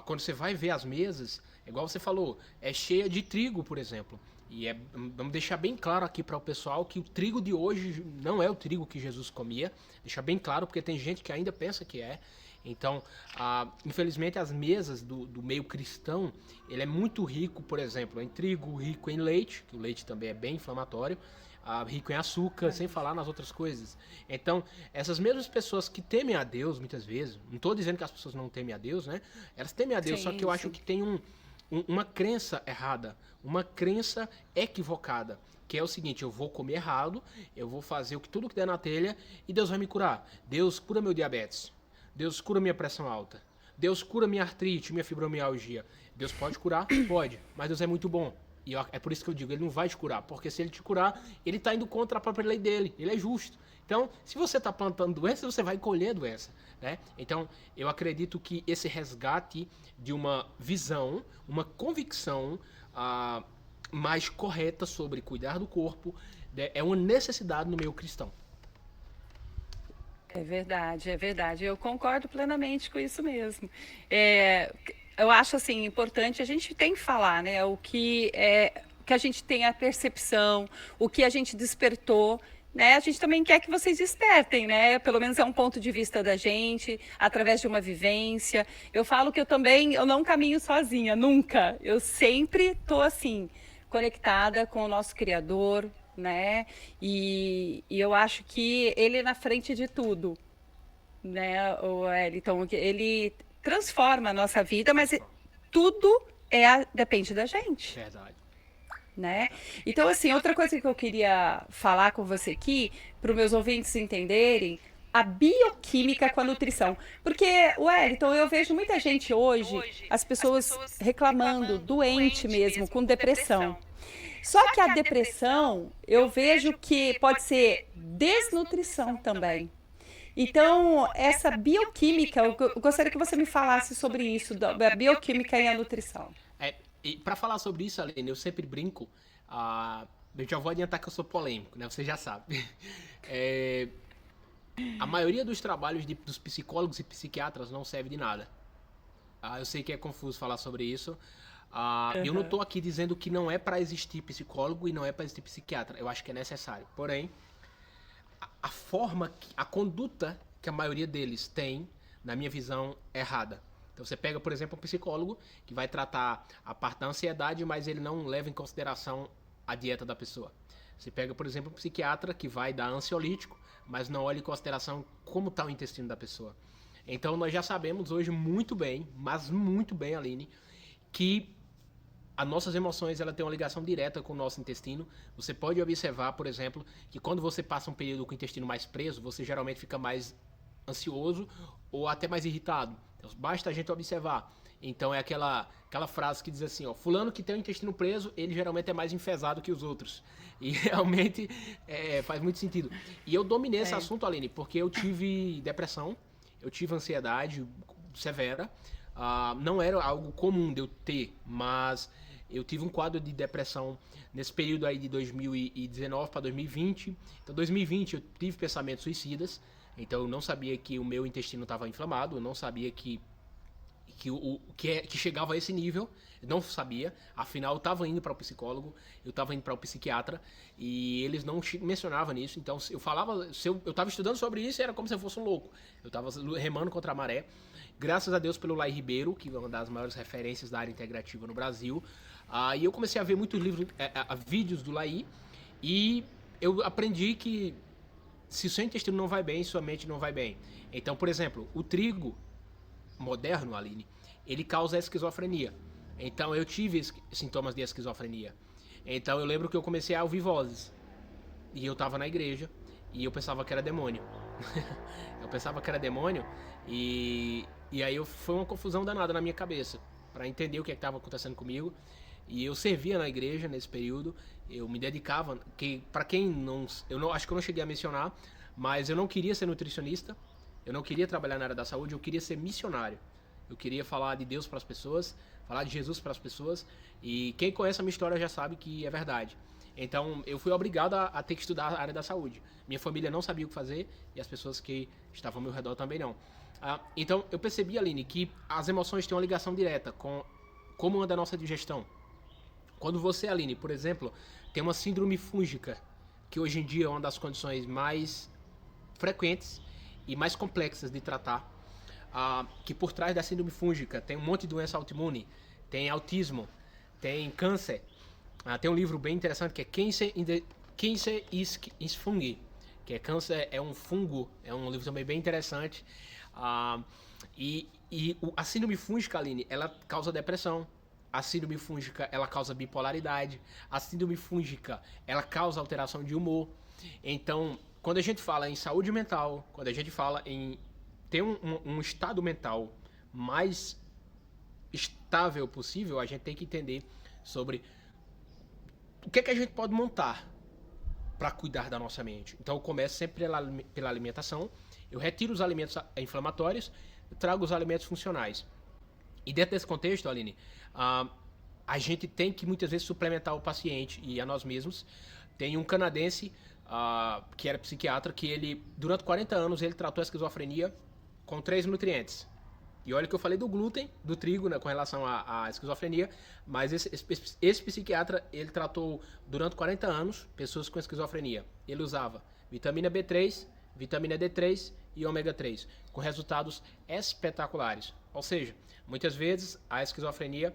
Speaker 2: Quando você vai ver as mesas, igual você falou, é cheia de trigo, por exemplo. E vamos deixar bem claro aqui para o pessoal que o trigo de hoje não é o trigo que Jesus comia. Deixar bem claro, porque tem gente que ainda pensa que é. Então, infelizmente, as mesas do meio cristão, ele é muito rico, por exemplo, em trigo, rico em leite, que o leite também é bem inflamatório, rico em açúcar, sem falar nas outras coisas. Então, essas mesmas pessoas que temem a Deus, muitas vezes, não estou dizendo que as pessoas não temem a Deus, né? Elas temem a Deus, só que eu acho que tem uma crença errada, uma crença equivocada, que é o seguinte, eu vou comer errado, eu vou fazer tudo que der na telha e Deus vai me curar. Deus cura meu diabetes, Deus cura minha pressão alta, Deus cura minha artrite, minha fibromialgia. Deus pode curar? Pode, mas Deus é muito bom. E é por isso que eu digo, ele não vai te curar, porque se ele te curar, ele está indo contra a própria lei dele, ele é justo. Então, se você está plantando doença, você vai colher doença, né? Então, eu acredito que esse resgate de uma visão, uma convicção mais correta sobre cuidar do corpo, né, é uma necessidade no meio cristão.
Speaker 1: É verdade, é verdade. Eu concordo plenamente com isso mesmo. É, eu acho assim importante a gente tem que falar, né? O que a gente tem a percepção, o que a gente despertou, né? A gente também quer que vocês despertem, né? Pelo menos é um ponto de vista da gente, através de uma vivência. Eu falo que eu não caminho sozinha, nunca. Eu sempre tô assim, conectada com o nosso Criador, né? E eu acho que ele é na frente de tudo, né, o Wellington? Ele transforma a nossa vida, mas tudo depende da gente,
Speaker 2: Verdade.
Speaker 1: né? Então, assim, outra coisa que eu queria falar com você aqui, para os meus ouvintes entenderem, a bioquímica com a nutrição. Porque, Wellington, eu vejo muita gente hoje, as pessoas reclamando, doente mesmo, com depressão. Só que a depressão, eu vejo que pode ser desnutrição também. Então, essa bioquímica, eu gostaria que você me falasse sobre isso, da bioquímica e a nutrição.
Speaker 2: E para falar sobre isso, Aline, eu sempre brinco. Eu já vou adiantar que eu sou polêmico, né? Você já sabe. É, a maioria dos trabalhos dos psicólogos e psiquiatras não serve de nada. Eu sei que é confuso falar sobre isso. Eu não estou aqui dizendo que não é para existir psicólogo e não é para existir psiquiatra. Eu acho que é necessário. Porém, a forma, a conduta que a maioria deles tem, na minha visão, é errada. Então você pega, por exemplo, um psicólogo que vai tratar a parte da ansiedade, mas ele não leva em consideração a dieta da pessoa. Você pega, por exemplo, um psiquiatra que vai dar ansiolítico, mas não olha em consideração como está o intestino da pessoa. Então nós já sabemos hoje muito bem, mas muito bem, Aline, que as nossas emoções ela tem uma ligação direta com o nosso intestino. Você pode observar, por exemplo, que quando você passa um período com o intestino mais preso, você geralmente fica mais ansioso ou até mais irritado. Então, basta a gente observar. Então é aquela frase que diz assim, ó, fulano que tem o intestino preso, ele geralmente é mais enfesado que os outros. E realmente faz muito sentido. E eu dominei esse assunto, Aline, porque eu tive depressão, eu tive ansiedade severa. Não era algo comum de eu ter, mas eu tive um quadro de depressão nesse período aí de 2019 para 2020. Então, 2020 eu tive pensamentos suicidas. Então, eu não sabia que o meu intestino estava inflamado. Eu não sabia que chegava a esse nível. Eu não sabia. Afinal, eu estava indo para o psicólogo, eu estava indo para o psiquiatra e eles não mencionavam nisso. Então, eu falava, eu estava estudando sobre isso e era como se eu fosse um louco. Eu estava remando contra a maré. Graças a Deus pelo Laí Ribeiro, que é uma das maiores referências da área integrativa no Brasil. E eu comecei a ver muitos livros, vídeos do Laí, e eu aprendi que se o seu intestino não vai bem, sua mente não vai bem. Então, por exemplo, o trigo moderno, Aline, ele causa esquizofrenia. Então, eu tive sintomas de esquizofrenia. Então, eu lembro que eu comecei a ouvir vozes. E eu estava na igreja, e eu pensava que era demônio. Eu pensava que era demônio, e aí foi uma confusão danada na minha cabeça, para entender o que estava acontecendo comigo. E eu servia na igreja nesse período, eu me dedicava, para quem não, acho que eu não cheguei a mencionar, mas eu não queria ser nutricionista, eu não queria trabalhar na área da saúde, eu queria ser missionário. Eu queria falar de Deus para as pessoas, falar de Jesus para as pessoas, e quem conhece a minha história já sabe que é verdade. Então eu fui obrigado a ter que estudar a área da saúde. Minha família não sabia o que fazer e as pessoas que estavam ao meu redor também não. Então eu percebi, Aline, que as emoções têm uma ligação direta com como anda a nossa digestão. Quando você, Aline, por exemplo, tem uma síndrome fúngica, que hoje em dia é uma das condições mais frequentes e mais complexas de tratar, que por trás da síndrome fúngica tem um monte de doença autoimune, tem autismo, tem câncer. Tem um livro bem interessante que é Cancer is Fungi, que é Câncer é um fungo, é um livro também bem interessante. A síndrome fúngica, Aline, ela causa depressão. A síndrome fúngica, ela causa bipolaridade. A síndrome fúngica, ela causa alteração de humor. Então, quando a gente fala em saúde mental, quando a gente fala em ter um estado mental mais estável possível, a gente tem que entender sobre o que é que a gente pode montar para cuidar da nossa mente. Então eu começo sempre pela alimentação, eu retiro os alimentos inflamatórios, eu trago os alimentos funcionais. E dentro desse contexto, Aline, a gente tem que muitas vezes suplementar o paciente e a nós mesmos. Tem um canadense que era psiquiatra, que ele, durante 40 anos, ele tratou a esquizofrenia com 3 nutrientes. E olha que eu falei do glúten, do trigo, né, com relação à esquizofrenia, mas esse psiquiatra, ele tratou durante 40 anos pessoas com esquizofrenia. Ele usava vitamina B3, vitamina D3 e ômega 3, com resultados espetaculares. Ou seja, muitas vezes a esquizofrenia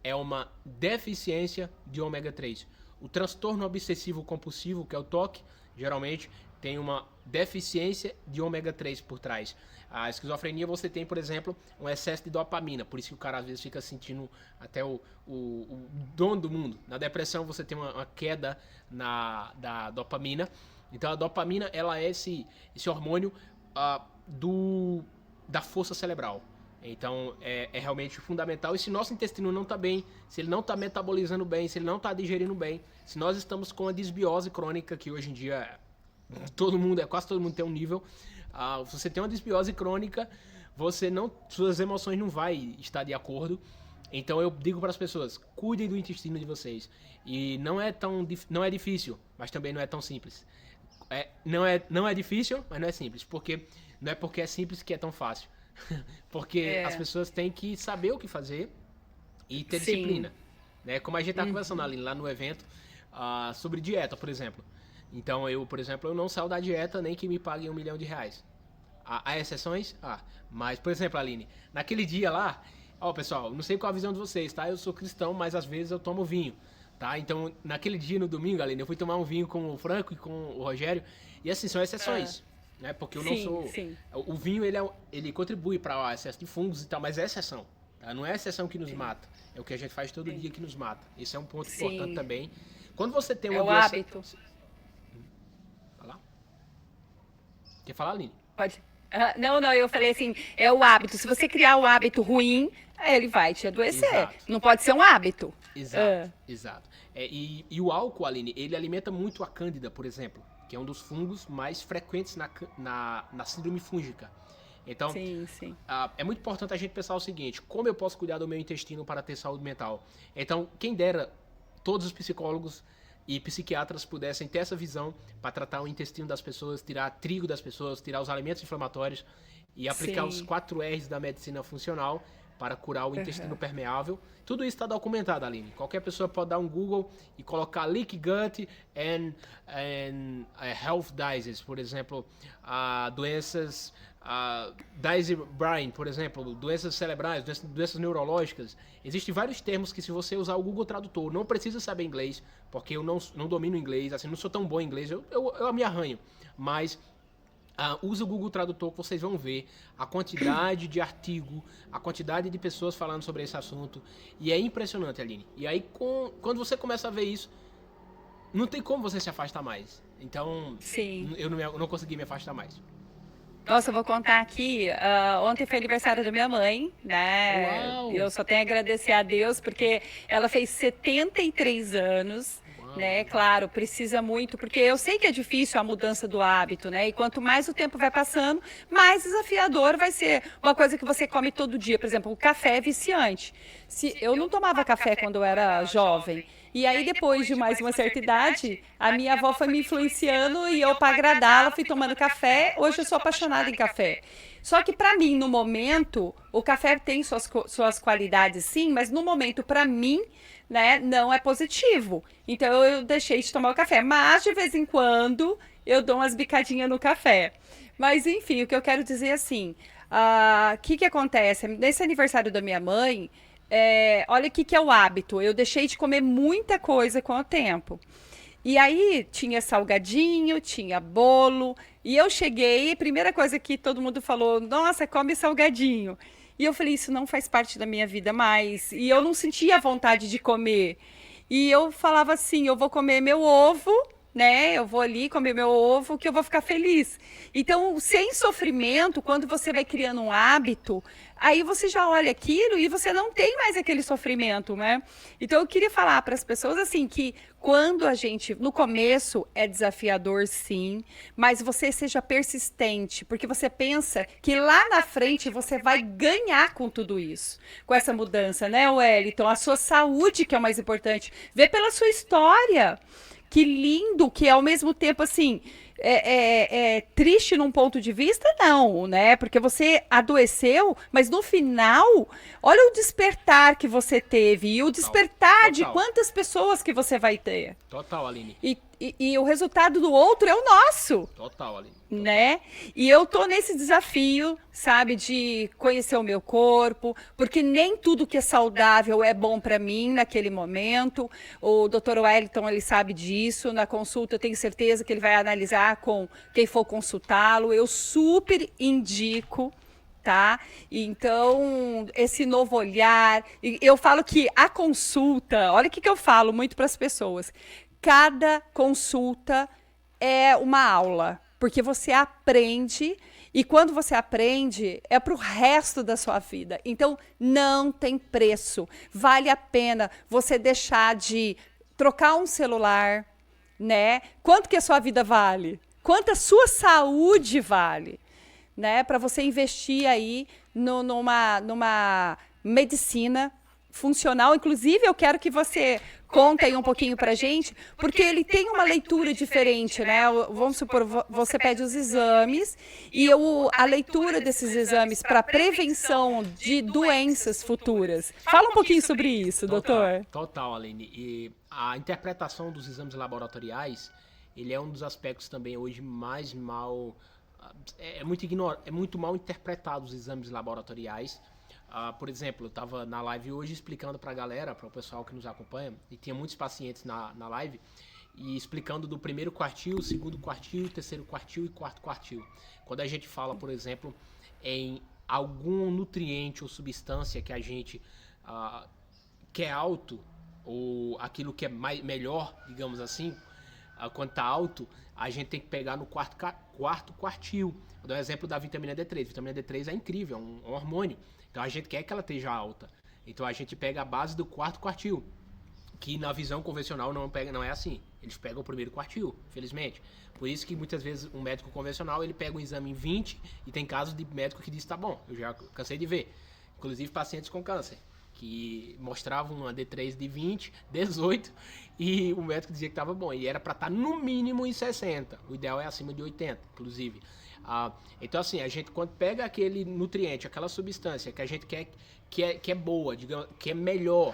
Speaker 2: é uma deficiência de ômega 3. O transtorno obsessivo compulsivo, que é o TOC, geralmente tem uma deficiência de ômega 3 por trás. A esquizofrenia você tem, por exemplo, um excesso de dopamina, por isso que o cara às vezes fica sentindo até o dono do mundo. Na depressão você tem uma queda da dopamina. Então a dopamina, ela é esse hormônio da força cerebral. Então é realmente fundamental. E se nosso intestino não está bem, se ele não está metabolizando bem, se ele não está digerindo bem, se nós estamos com a desbiose crônica, que hoje em dia quase todo mundo tem um nível, se você tem uma desbiose crônica, suas emoções não vai estar de acordo. Então eu digo para as pessoas, cuidem do intestino de vocês. E não é difícil, mas também não é tão simples. Não é difícil, mas não é simples. Não é porque é simples que é tão fácil. Porque as pessoas têm que saber o que fazer e ter disciplina. Né? Como a gente está conversando ali lá no evento sobre dieta, por exemplo. Então eu não saio da dieta nem que me paguem R$1 milhão. Há exceções? Mas, por exemplo, Aline, naquele dia lá, pessoal, não sei qual a visão de vocês, tá? Eu sou cristão, mas às vezes eu tomo vinho, tá? Então, naquele dia, no domingo, Aline, eu fui tomar um vinho com o Franco e com o Rogério, e assim, são exceções. Né? Porque eu não sou... Sim. O vinho, ele contribui para o excesso de fungos e tal, mas é exceção. Tá? Não é a exceção que nos mata. É o que a gente faz todo dia que nos mata. Esse é um ponto importante também. Quando você tem uma doença...
Speaker 1: hábito.
Speaker 2: Falar? Quer falar, Aline?
Speaker 1: Pode. Não, eu falei assim, é o hábito. Se você criar um hábito ruim, ele vai te adoecer. Exato. Não pode ser um hábito.
Speaker 2: Exato. E o álcool, Aline, ele alimenta muito a cândida, por exemplo, que é um dos fungos mais frequentes na síndrome fúngica. Então, sim. É muito importante a gente pensar o seguinte, como eu posso cuidar do meu intestino para ter saúde mental? Então, quem dera todos os psicólogos e psiquiatras pudessem ter essa visão para tratar o intestino das pessoas, tirar trigo das pessoas, tirar os alimentos inflamatórios e aplicar os 4 R's da medicina funcional para curar o intestino permeável. Tudo isso está documentado, Aline. Qualquer pessoa pode dar um Google e colocar leaky gut and health diseases, por exemplo, doenças Daisy Brain, por exemplo, doenças cerebrais, doenças neurológicas. Existem vários termos que, se você usar o Google Tradutor, não precisa saber inglês, porque eu não domino inglês, assim, não sou tão bom em inglês, eu me arranho, mas use o Google Tradutor que vocês vão ver a quantidade de artigo, a quantidade de pessoas falando sobre esse assunto, e é impressionante, Aline. E aí, quando você começa a ver isso, não tem como você se afastar mais. Então, eu não consegui me afastar mais.
Speaker 1: Nossa, eu vou contar aqui, ontem foi aniversário da minha mãe, né? Uau. Eu só tenho a agradecer a Deus, porque ela fez 73 anos, né? Claro, precisa muito, porque eu sei que é difícil a mudança do hábito, né? E quanto mais o tempo vai passando, mais desafiador vai ser. Uma coisa que você come todo dia, por exemplo, o café é viciante. Eu não tomava café quando eu era jovem. E aí, depois de mais uma certa idade, a minha avó foi me influenciando e eu, para agradá-la, fui tomando café. Hoje eu sou apaixonada em café. Só que, para mim, no momento, o café tem suas qualidades, sim, mas no momento, para mim, né, não é positivo. Então, eu deixei de tomar o café. Mas, de vez em quando, eu dou umas bicadinhas no café. Mas, enfim, o que eu quero dizer é assim, que acontece? Nesse aniversário da minha mãe... olha o que é o hábito. Eu deixei de comer muita coisa com o tempo. E aí tinha salgadinho, tinha bolo. E eu cheguei, a primeira coisa que todo mundo falou, nossa, come salgadinho. E eu falei, isso não faz parte da minha vida mais. E eu não sentia vontade de comer. E eu falava assim, eu vou comer meu ovo, né? Eu vou ali comer meu ovo que eu vou ficar feliz. Então, sem sofrimento, quando você vai criando um hábito, aí você já olha aquilo e você não tem mais aquele sofrimento, né? Então, eu queria falar para as pessoas assim que quando a gente, no começo é desafiador, sim, mas você seja persistente, porque você pensa que lá na frente você vai ganhar com tudo isso, com essa mudança, né, Wellington? A sua saúde que é o mais importante. Vê pela sua história. Que lindo, que ao mesmo tempo, assim, é triste num ponto de vista, não, né? Porque você adoeceu, mas no final, olha o despertar que você teve e o
Speaker 2: Total.
Speaker 1: despertar de
Speaker 2: Total.
Speaker 1: quantas pessoas que você vai ter.
Speaker 2: Total, Aline.
Speaker 1: E o resultado do outro é o nosso,
Speaker 2: Total, Aline. Total.
Speaker 1: né? E eu tô nesse desafio, sabe, de conhecer o meu corpo, porque nem tudo que é saudável é bom para mim naquele momento. O Dr. Wellington, ele sabe disso. Na consulta, eu tenho certeza que ele vai analisar com quem for consultá-lo. Eu super indico, tá? Então, esse novo olhar, eu falo que a consulta, olha o que eu falo muito para as pessoas. Cada consulta é uma aula, porque você aprende e quando você aprende é para o resto da sua vida. Então não tem preço. Vale a pena você deixar de trocar um celular, né? Quanto que a sua vida vale? Quanto a sua saúde vale? Né? Para você investir aí numa medicina funcional. Inclusive, eu quero que você conte aí um pouquinho para a gente, porque ele tem uma leitura diferente, né? Vamos supor, você pede os exames e a leitura desses exames para prevenção de doenças futuras. Fala um pouquinho sobre isso, doutor.
Speaker 2: Total, Aline. E a interpretação dos exames laboratoriais, ele é um dos aspectos também hoje mais mal... É muito mal interpretado os exames laboratoriais. Por exemplo, eu estava na live hoje explicando para a galera, para o pessoal que nos acompanha, e tinha muitos pacientes na live, e explicando do primeiro quartil, segundo quartil, terceiro quartil e quarto quartil. Quando a gente fala, por exemplo, em algum nutriente ou substância que a gente quer alto, ou aquilo que é melhor, digamos assim, quando está alto, a gente tem que pegar no quarto quartil. Vou dar um exemplo da vitamina D3. Vitamina D3 é incrível, é um hormônio. Então a gente quer que ela esteja alta. Então a gente pega a base do quarto quartil, que na visão convencional não é assim. Eles pegam o primeiro quartil, felizmente. Por isso que muitas vezes um médico convencional ele pega um exame em 20 e tem casos de médico que diz tá bom. Eu já cansei de ver. Inclusive pacientes com câncer, que mostravam uma D3 de 20, 18 e o médico dizia que estava bom. E era para estar no mínimo em 60. O ideal é acima de 80, inclusive. Então assim, a gente quando pega aquele nutriente, aquela substância que a gente quer que é boa, digamos, que é melhor,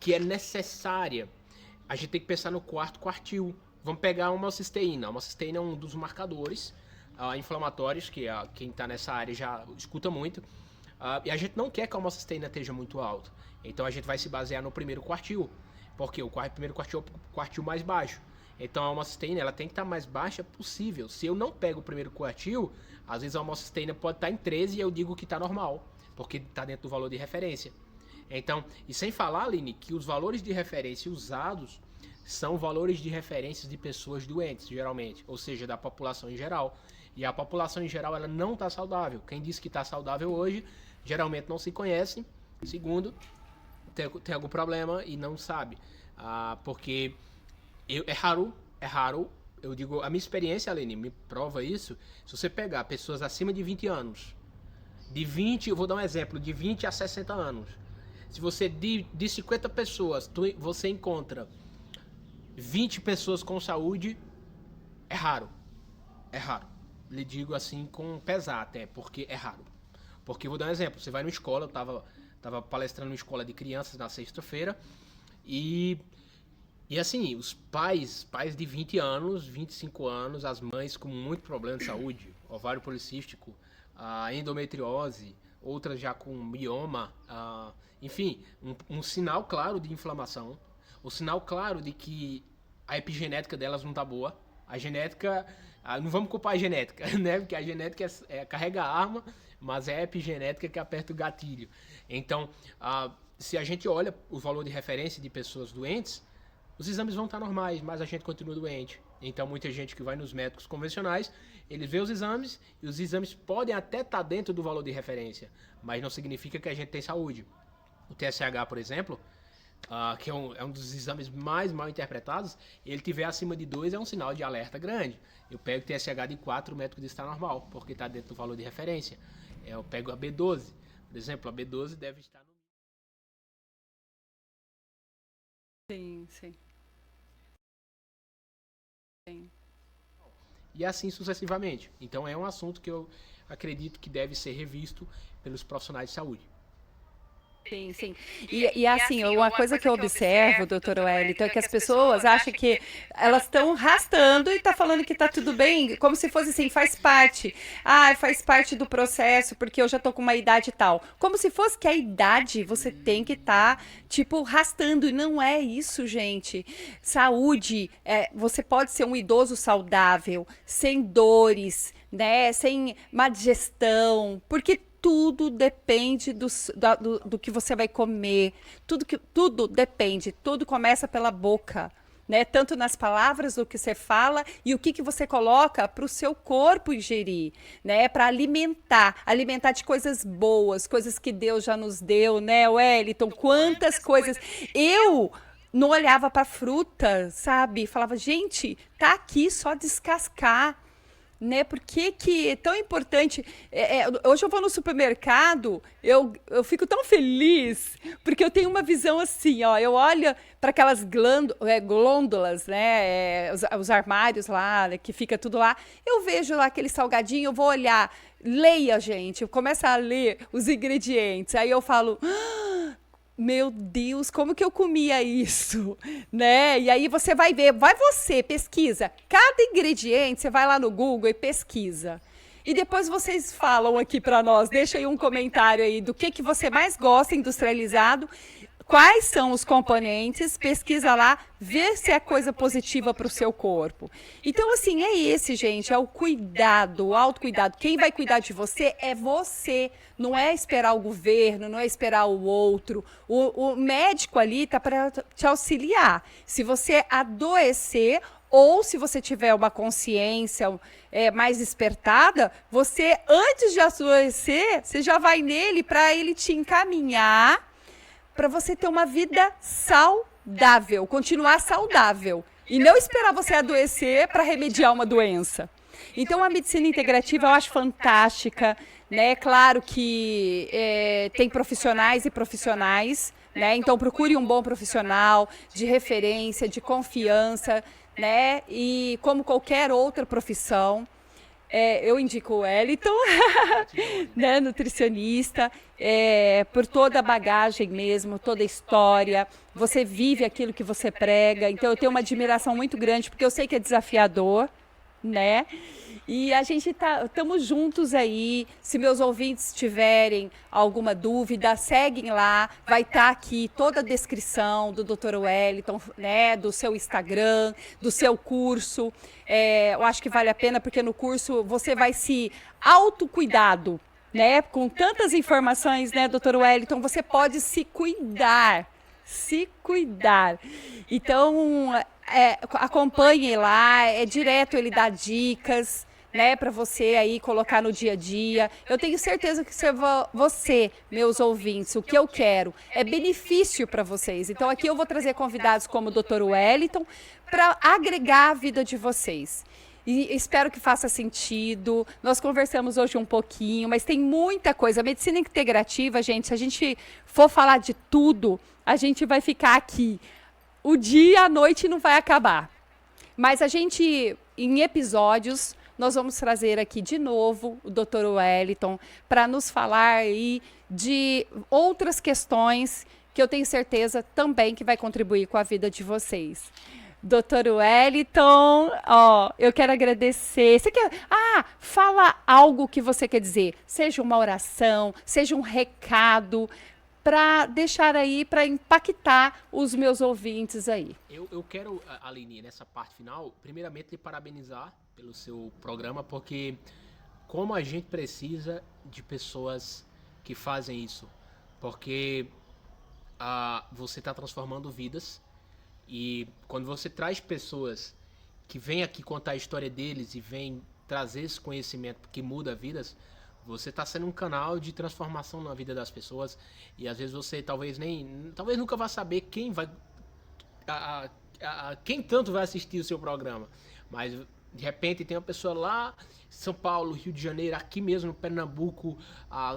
Speaker 2: que é necessária, a gente tem que pensar no quarto quartil. Vamos pegar uma homocisteína. A homocisteína é um dos marcadores inflamatórios, que quem está nessa área já escuta muito. E a gente não quer que a homocisteína esteja muito alta. Então a gente vai se basear no primeiro quartil, porque o primeiro quartil é o quartil mais baixo. Então a homocisteína ela tem que estar mais baixa possível. Se eu não pego o primeiro quartil, às vezes a homocisteína pode estar em 13 e eu digo que está normal, porque está dentro do valor de referência. Então, e sem falar, Aline, que os valores de referência usados são valores de referência de pessoas doentes, geralmente, ou seja, da população em geral. E a população em geral ela não está saudável. Quem diz que está saudável hoje, geralmente não se conhece. Segundo, tem algum problema e não sabe. Porque é raro, eu digo, a minha experiência, Aline, me prova isso. Se você pegar pessoas acima de 20 anos, eu vou dar um exemplo, de 20 a 60 anos. Se você, de 50 pessoas, você encontra 20 pessoas com saúde, é raro. É raro. Lhe digo assim com pesar até, porque é raro. Porque, vou dar um exemplo, você vai numa escola, eu tava palestrando numa escola de crianças na sexta-feira, e assim, os pais de 20 anos, 25 anos, as mães com muito problema de saúde, ovário policístico, endometriose, outras já com mioma, enfim, um sinal claro de inflamação, um sinal claro de que a epigenética delas não tá boa. A genética, não vamos culpar a genética, né? Porque a genética carrega a arma, mas é a epigenética que aperta o gatilho. Então, se a gente olha o valor de referência de pessoas doentes, os exames vão estar normais, mas a gente continua doente. Então, muita gente que vai nos médicos convencionais, eles vê os exames e os exames podem até estar dentro do valor de referência, mas não significa que a gente tem saúde. O TSH, por exemplo, que é um dos exames mais mal interpretados, ele tiver acima de 2 é um sinal de alerta grande. Eu pego o TSH de 4, o médico diz que está normal, porque está dentro do valor de referência. Eu pego a B12, por exemplo, a B12 deve estar no...
Speaker 1: Sim, sim. Sim.
Speaker 2: E assim sucessivamente. Então é um assunto que eu acredito que deve ser revisto pelos profissionais de saúde.
Speaker 1: Sim, sim. E assim, uma coisa que eu observo, doutor Wellington, é que as pessoas acham que elas estão arrastando e tá falando que tá tudo bem, como se fosse assim, faz parte. Ah, faz parte do processo, porque eu já tô com uma idade tal. Como se fosse que a idade você tem que estar, tipo, arrastando. E não é isso, gente. Saúde, você pode ser um idoso saudável, sem dores, né? Sem má digestão, porque tudo depende do que você vai comer, tudo depende, tudo começa pela boca, né? Tanto nas palavras do que você fala e o que você coloca para o seu corpo ingerir, né? Para alimentar de coisas boas, coisas que Deus já nos deu, né, Wellington? Quantas coisas. Eu não olhava para fruta, sabe? Falava, gente, tá aqui só descascar. Né? Por que que é tão importante? Hoje eu vou no supermercado, eu fico tão feliz, porque eu tenho uma visão assim, ó, eu olho para aquelas glândulas, né? Os armários lá, né, que fica tudo lá, eu vejo lá aquele salgadinho, eu vou olhar, leia, gente, eu começo a ler os ingredientes, aí eu falo, meu Deus, como que eu comia isso, né? E aí você vai ver, pesquisa. Cada ingrediente, você vai lá no Google e pesquisa. E depois vocês falam aqui para nós, deixa aí um comentário aí do que você mais gosta industrializado, quais são os componentes, pesquisa lá, vê se é coisa positiva para o seu corpo. Então, assim, é esse, gente, é o cuidado, o autocuidado. Quem vai cuidar de você é você, não é esperar o governo, não é esperar o outro. O médico ali está para te auxiliar. Se você adoecer ou se você tiver uma consciência mais despertada, você, antes de adoecer, você já vai nele para ele te encaminhar para você ter uma vida saudável, continuar saudável. E não esperar você adoecer para remediar uma doença. Então, a medicina integrativa eu acho fantástica, né? Claro que tem profissionais e profissionais, né? Então, procure um bom profissional de referência, de confiança, né? E como qualquer outra profissão, eu indico o Wellington, né, nutricionista, por toda a bagagem mesmo, toda a história. Você vive aquilo que você prega. Então, eu tenho uma admiração muito grande, porque eu sei que é desafiador, né? E a gente estamos juntos aí. Se meus ouvintes tiverem alguma dúvida, seguem lá. Vai estar aqui toda a descrição do Dr. Wellington, né? Do seu Instagram, do seu curso. Eu acho que vale a pena, porque no curso você vai se autocuidado, né? Com tantas informações, né, Dr. Wellington, você pode se cuidar. Se cuidar. Então, acompanhe lá, direto ele dá dicas, né, para você aí colocar no dia a dia. Eu tenho certeza que você, meus ouvintes, o que eu quero é benefício para vocês. Então, aqui eu vou trazer convidados como o Dr. Wellington para agregar a vida de vocês. E espero que faça sentido. Nós conversamos hoje um pouquinho, mas tem muita coisa. A medicina integrativa, gente, se a gente for falar de tudo, a gente vai ficar aqui. O dia e a noite não vai acabar. Mas a gente, em episódios, nós vamos trazer aqui de novo o Dr. Wellington para nos falar aí de outras questões que eu tenho certeza também que vai contribuir com a vida de vocês. Dr. Wellington, eu quero agradecer. Você quer? Fala algo que você quer dizer. Seja uma oração, seja um recado, para deixar aí, para impactar os meus ouvintes aí.
Speaker 2: Eu quero, Aline, nessa parte final, primeiramente lhe parabenizar pelo seu programa, porque como a gente precisa de pessoas que fazem isso, porque você está transformando vidas E quando você traz pessoas que vêm aqui contar a história deles e vêm trazer esse conhecimento que muda vidas, você está sendo um canal de transformação na vida das pessoas. E às vezes você talvez nunca vá saber quem vai quem tanto vai assistir o seu programa, mas de repente tem uma pessoa lá em São Paulo, Rio de Janeiro, aqui mesmo no Pernambuco,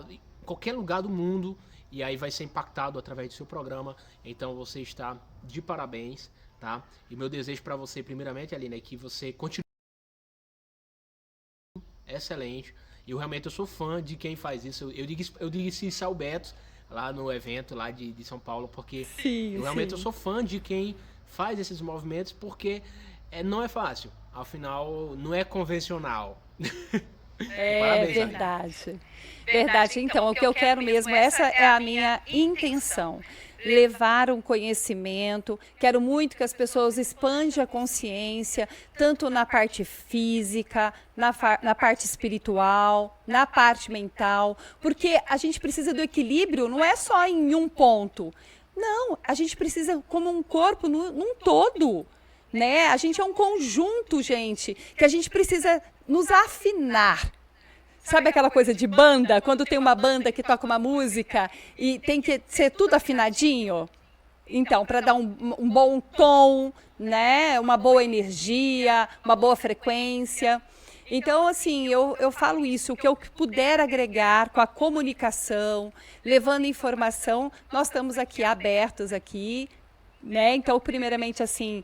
Speaker 2: em qualquer lugar do mundo, e aí vai ser impactado através do seu programa. Então você está de parabéns, tá? E meu desejo para você, primeiramente, Aline, é que você continue excelente. Eu sou fã de quem faz isso. Eu digo isso ao Beto, lá no evento lá de São Paulo, porque
Speaker 1: Sim,
Speaker 2: eu sou fã de quem faz esses movimentos, porque não é fácil. Afinal, não é convencional. Parabéns,
Speaker 1: verdade. Verdade. Então, o que eu quero mesmo, essa é a minha intenção. Levar um conhecimento, quero muito que as pessoas expandam a consciência, tanto na parte física, na parte espiritual, na parte mental, porque a gente precisa do equilíbrio, não é só em um ponto. Não, a gente precisa como um corpo num todo, né? A gente é um conjunto, gente, que a gente precisa nos afinar. Sabe aquela coisa de banda? Quando tem uma banda que toca uma música e tem que ser tudo afinadinho? Então, para dar um bom tom, né? Uma boa energia, uma boa frequência. Então, assim, eu falo isso, o que eu puder agregar com a comunicação, levando informação, nós estamos aqui abertos aqui, né? Então, primeiramente, assim,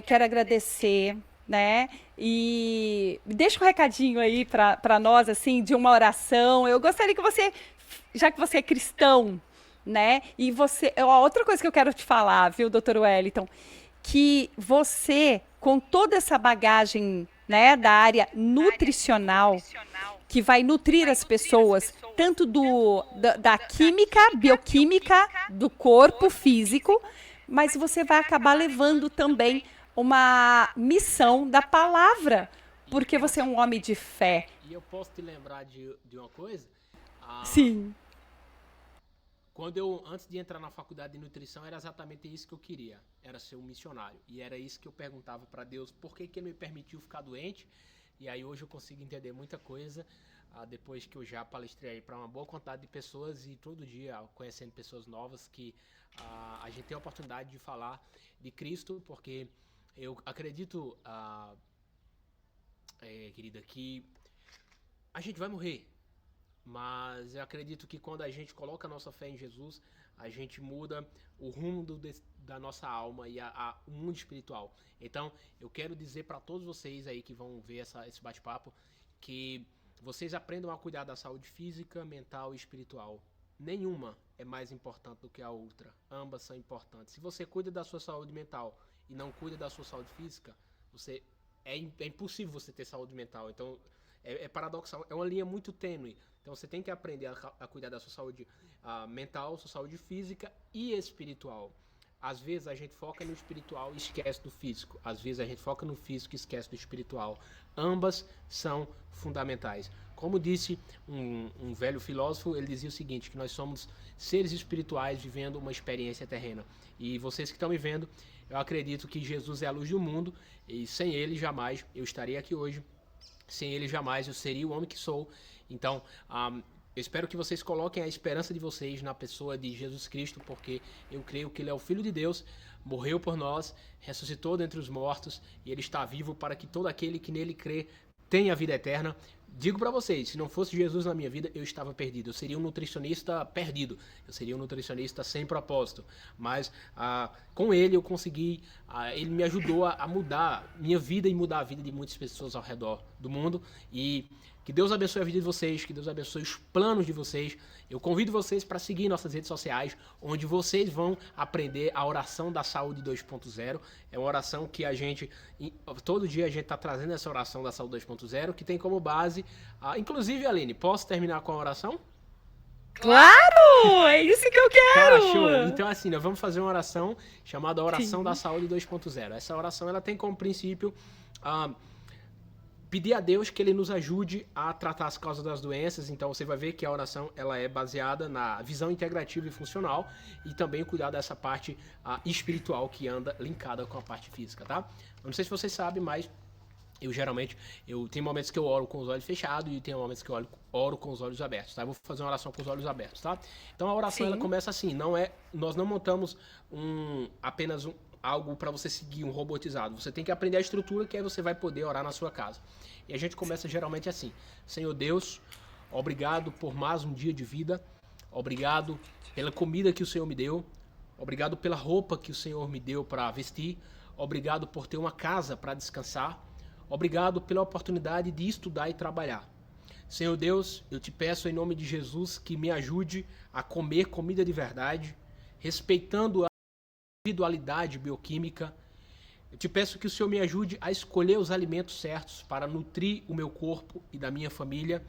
Speaker 1: quero agradecer, né? E deixa um recadinho aí para nós, assim, de uma oração. Eu gostaria que você, já que você é cristão, né? E você, outra coisa que eu quero te falar, viu, doutor Wellington, que você, com toda essa bagagem, né, da área nutricional, que vai nutrir as pessoas, tanto da química, bioquímica do corpo físico, mas você vai acabar levando também uma missão da palavra, porque você é um homem de fé.
Speaker 2: E eu posso te lembrar de uma coisa?
Speaker 1: Sim.
Speaker 2: Antes de entrar na faculdade de nutrição, era exatamente isso que eu queria, era ser um missionário. E era isso que eu perguntava para Deus, por que Ele me permitiu ficar doente? E aí hoje eu consigo entender muita coisa, depois que eu já palestrei para uma boa quantidade de pessoas e todo dia conhecendo pessoas novas, que a gente tem a oportunidade de falar de Cristo, porque eu acredito, querida, que a gente vai morrer. Mas eu acredito que quando a gente coloca a nossa fé em Jesus, a gente muda o rumo da nossa alma e o mundo espiritual. Então, eu quero dizer para todos vocês aí que vão ver esse bate-papo, que vocês aprendam a cuidar da saúde física, mental e espiritual. Nenhuma é mais importante do que a outra. Ambas são importantes. Se você cuida da sua saúde mental e não cuida da sua saúde física, é impossível você ter saúde mental. Então, é paradoxal. É uma linha muito tênue. Então você tem que aprender a cuidar da sua saúde mental, sua saúde física e espiritual. Às vezes a gente foca no espiritual e esquece do físico. Às vezes a gente foca no físico e esquece do espiritual. Ambas são fundamentais. Como disse um velho filósofo, ele dizia o seguinte, que nós somos seres espirituais vivendo uma experiência terrena. E vocês que estão me vendo, eu acredito que Jesus é a luz do mundo e sem Ele jamais eu estaria aqui hoje. Sem Ele jamais eu seria o homem que sou. Então, eu espero que vocês coloquem a esperança de vocês na pessoa de Jesus Cristo, porque eu creio que Ele é o Filho de Deus, morreu por nós, ressuscitou dentre os mortos, e Ele está vivo para que todo aquele que nele crê tenha a vida eterna. Digo para vocês, se não fosse Jesus na minha vida, eu estava perdido. Eu seria um nutricionista perdido. Eu seria um nutricionista sem propósito. Mas com ele eu consegui, ele me ajudou a mudar minha vida e mudar a vida de muitas pessoas ao redor do mundo. E que Deus abençoe a vida de vocês, que Deus abençoe os planos de vocês. Eu convido vocês para seguir nossas redes sociais, onde vocês vão aprender a oração da saúde 2.0. É uma oração que todo dia a gente está trazendo essa oração da saúde 2.0, que tem como base, inclusive, Aline, posso terminar com a oração?
Speaker 1: Claro! É isso que eu quero!
Speaker 2: Cara, show! Então, assim, nós vamos fazer uma oração chamada Oração da Saúde 2.0. Essa oração ela tem como princípio pedir a Deus que Ele nos ajude a tratar as causas das doenças. Então você vai ver que a oração ela é baseada na visão integrativa e funcional e também cuidar dessa parte espiritual que anda linkada com a parte física, tá? Eu não sei se vocês sabem, mas eu geralmente, tenho momentos que eu oro com os olhos fechados e tem momentos que eu oro com os olhos abertos, tá? Eu vou fazer uma oração com os olhos abertos, tá? Então a oração ela começa assim, nós não montamos apenas algo para você seguir, um robotizado. Você tem que aprender a estrutura que aí você vai poder orar na sua casa. E a gente começa geralmente assim: Senhor Deus, obrigado por mais um dia de vida, obrigado pela comida que o Senhor me deu, obrigado pela roupa que o Senhor me deu para vestir, obrigado por ter uma casa para descansar, obrigado pela oportunidade de estudar e trabalhar. Senhor Deus, eu te peço em nome de Jesus que me ajude a comer comida de verdade, respeitando a individualidade bioquímica. Eu te peço que o Senhor me ajude a escolher os alimentos certos para nutrir o meu corpo e da minha família.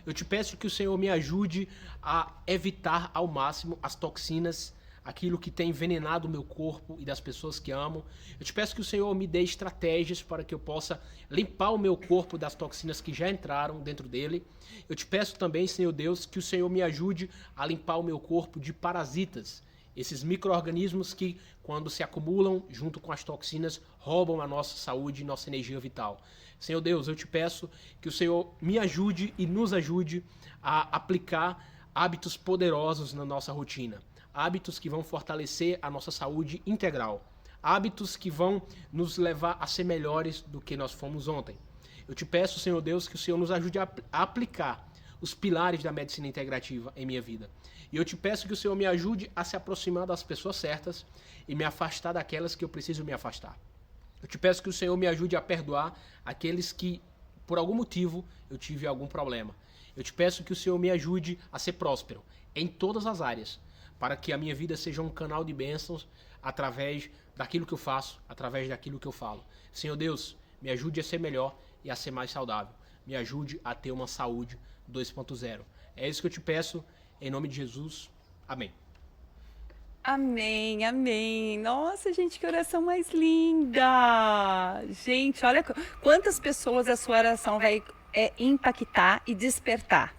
Speaker 2: Eu te peço que o Senhor me ajude a evitar ao máximo as toxinas, aquilo que tem envenenado o meu corpo e das pessoas que amo. Eu te peço que o Senhor me dê estratégias para que eu possa limpar o meu corpo das toxinas que já entraram dentro dele. Eu te peço também, Senhor Deus, que o Senhor me ajude a limpar o meu corpo de parasitas, esses micro-organismos que, quando se acumulam junto com as toxinas, roubam a nossa saúde e nossa energia vital. Senhor Deus, eu te peço que o Senhor me ajude e nos ajude a aplicar hábitos poderosos na nossa rotina. Hábitos que vão fortalecer a nossa saúde integral. Hábitos que vão nos levar a ser melhores do que nós fomos ontem. Eu te peço, Senhor Deus, que o Senhor nos ajude a aplicar os pilares da medicina integrativa em minha vida. E eu te peço que o Senhor me ajude a se aproximar das pessoas certas e me afastar daquelas que eu preciso me afastar. Eu te peço que o Senhor me ajude a perdoar aqueles que, por algum motivo, eu tive algum problema. Eu te peço que o Senhor me ajude a ser próspero em todas as áreas, para que a minha vida seja um canal de bênçãos através daquilo que eu faço, através daquilo que eu falo. Senhor Deus, me ajude a ser melhor e a ser mais saudável. Me ajude a ter uma saúde 2.0. É isso que eu te peço, em nome de Jesus. Amém.
Speaker 1: Amém, amém. Nossa, gente, que oração mais linda! Gente, olha quantas pessoas a sua oração vai impactar e despertar.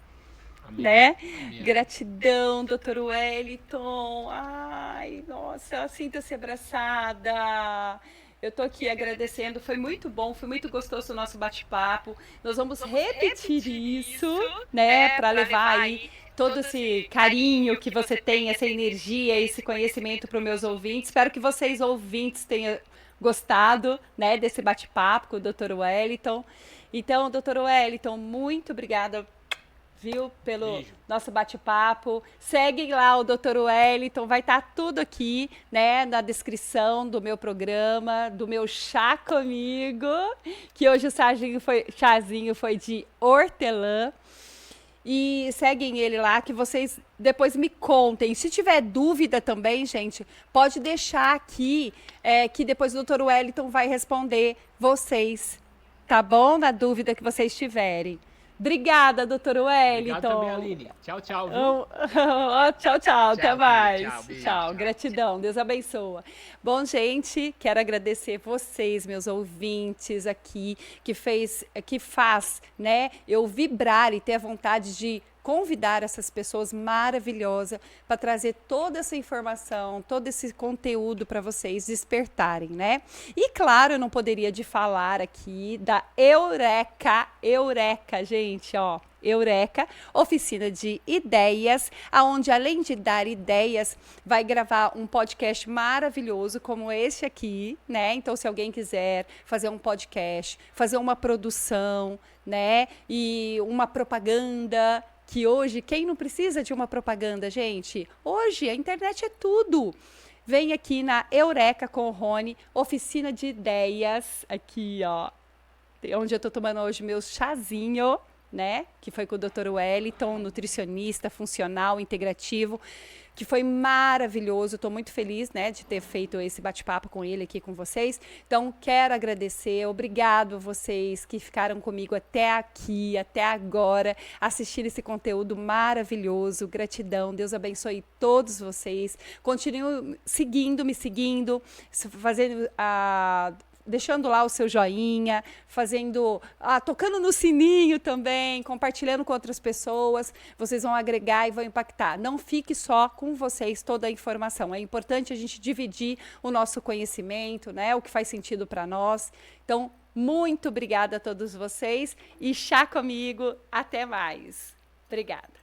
Speaker 2: Amém.
Speaker 1: Né?
Speaker 2: Amém.
Speaker 1: Gratidão, Dr. Wellington. Ai, nossa, sinta-se abraçada. Eu tô aqui agradecendo, foi muito bom, foi muito gostoso o nosso bate-papo. Nós vamos repetir isso, né, para levar aí todo esse carinho que você tem, essa energia, esse conhecimento para os meus ouvintes. Espero que vocês, ouvintes, tenham gostado, né, desse bate-papo com o Dr. Wellington. Então, Dr. Wellington, muito obrigada, viu, pelo
Speaker 2: Beijo.
Speaker 1: Nosso bate-papo. Segue lá o Dr. Wellington, vai estar tudo aqui, né, na descrição do meu programa, do meu chá comigo, que hoje o chazinho foi de hortelã. E seguem ele lá, que vocês depois me contem. Se tiver dúvida também, gente, pode deixar aqui, que depois o Dr. Wellington vai responder vocês, tá bom? Na dúvida que vocês tiverem. Obrigada, Dr. Wellington.
Speaker 2: Obrigado também, Aline. Tchau, tchau. Viu?
Speaker 1: Tchau, tchau. Até mais.
Speaker 2: Tchau, beijo,
Speaker 1: Tchau. Gratidão. Deus abençoa. Bom, gente, quero agradecer vocês, meus ouvintes aqui, que faz, né, eu vibrar e ter a vontade de convidar essas pessoas maravilhosas para trazer toda essa informação, todo esse conteúdo para vocês despertarem, né? E claro, eu não poderia de falar aqui da Eureka, gente, ó. Eureka, oficina de ideias, aonde além de dar ideias, vai gravar um podcast maravilhoso como esse aqui, né? Então, se alguém quiser fazer um podcast, fazer uma produção, né? E uma propaganda, que hoje, quem não precisa de uma propaganda, gente? Hoje, a internet é tudo. Vem aqui na Eureka com o Rony, oficina de ideias, aqui, ó, onde eu tô tomando hoje meu chazinho, né? Que foi com o Dr. Wellington, nutricionista, funcional, integrativo, que foi maravilhoso. Estou muito feliz, né, de ter feito esse bate-papo com ele aqui com vocês. Então, quero agradecer. Obrigado a vocês que ficaram comigo até aqui, até agora, assistindo esse conteúdo maravilhoso. Gratidão. Deus abençoe todos vocês. Continuem me seguindo, fazendo deixando lá o seu joinha, tocando no sininho também, compartilhando com outras pessoas, vocês vão agregar e vão impactar. Não fique só com vocês toda a informação. É importante a gente dividir o nosso conhecimento, né? O que faz sentido para nós. Então, muito obrigada a todos vocês e chá comigo. Até mais. Obrigada.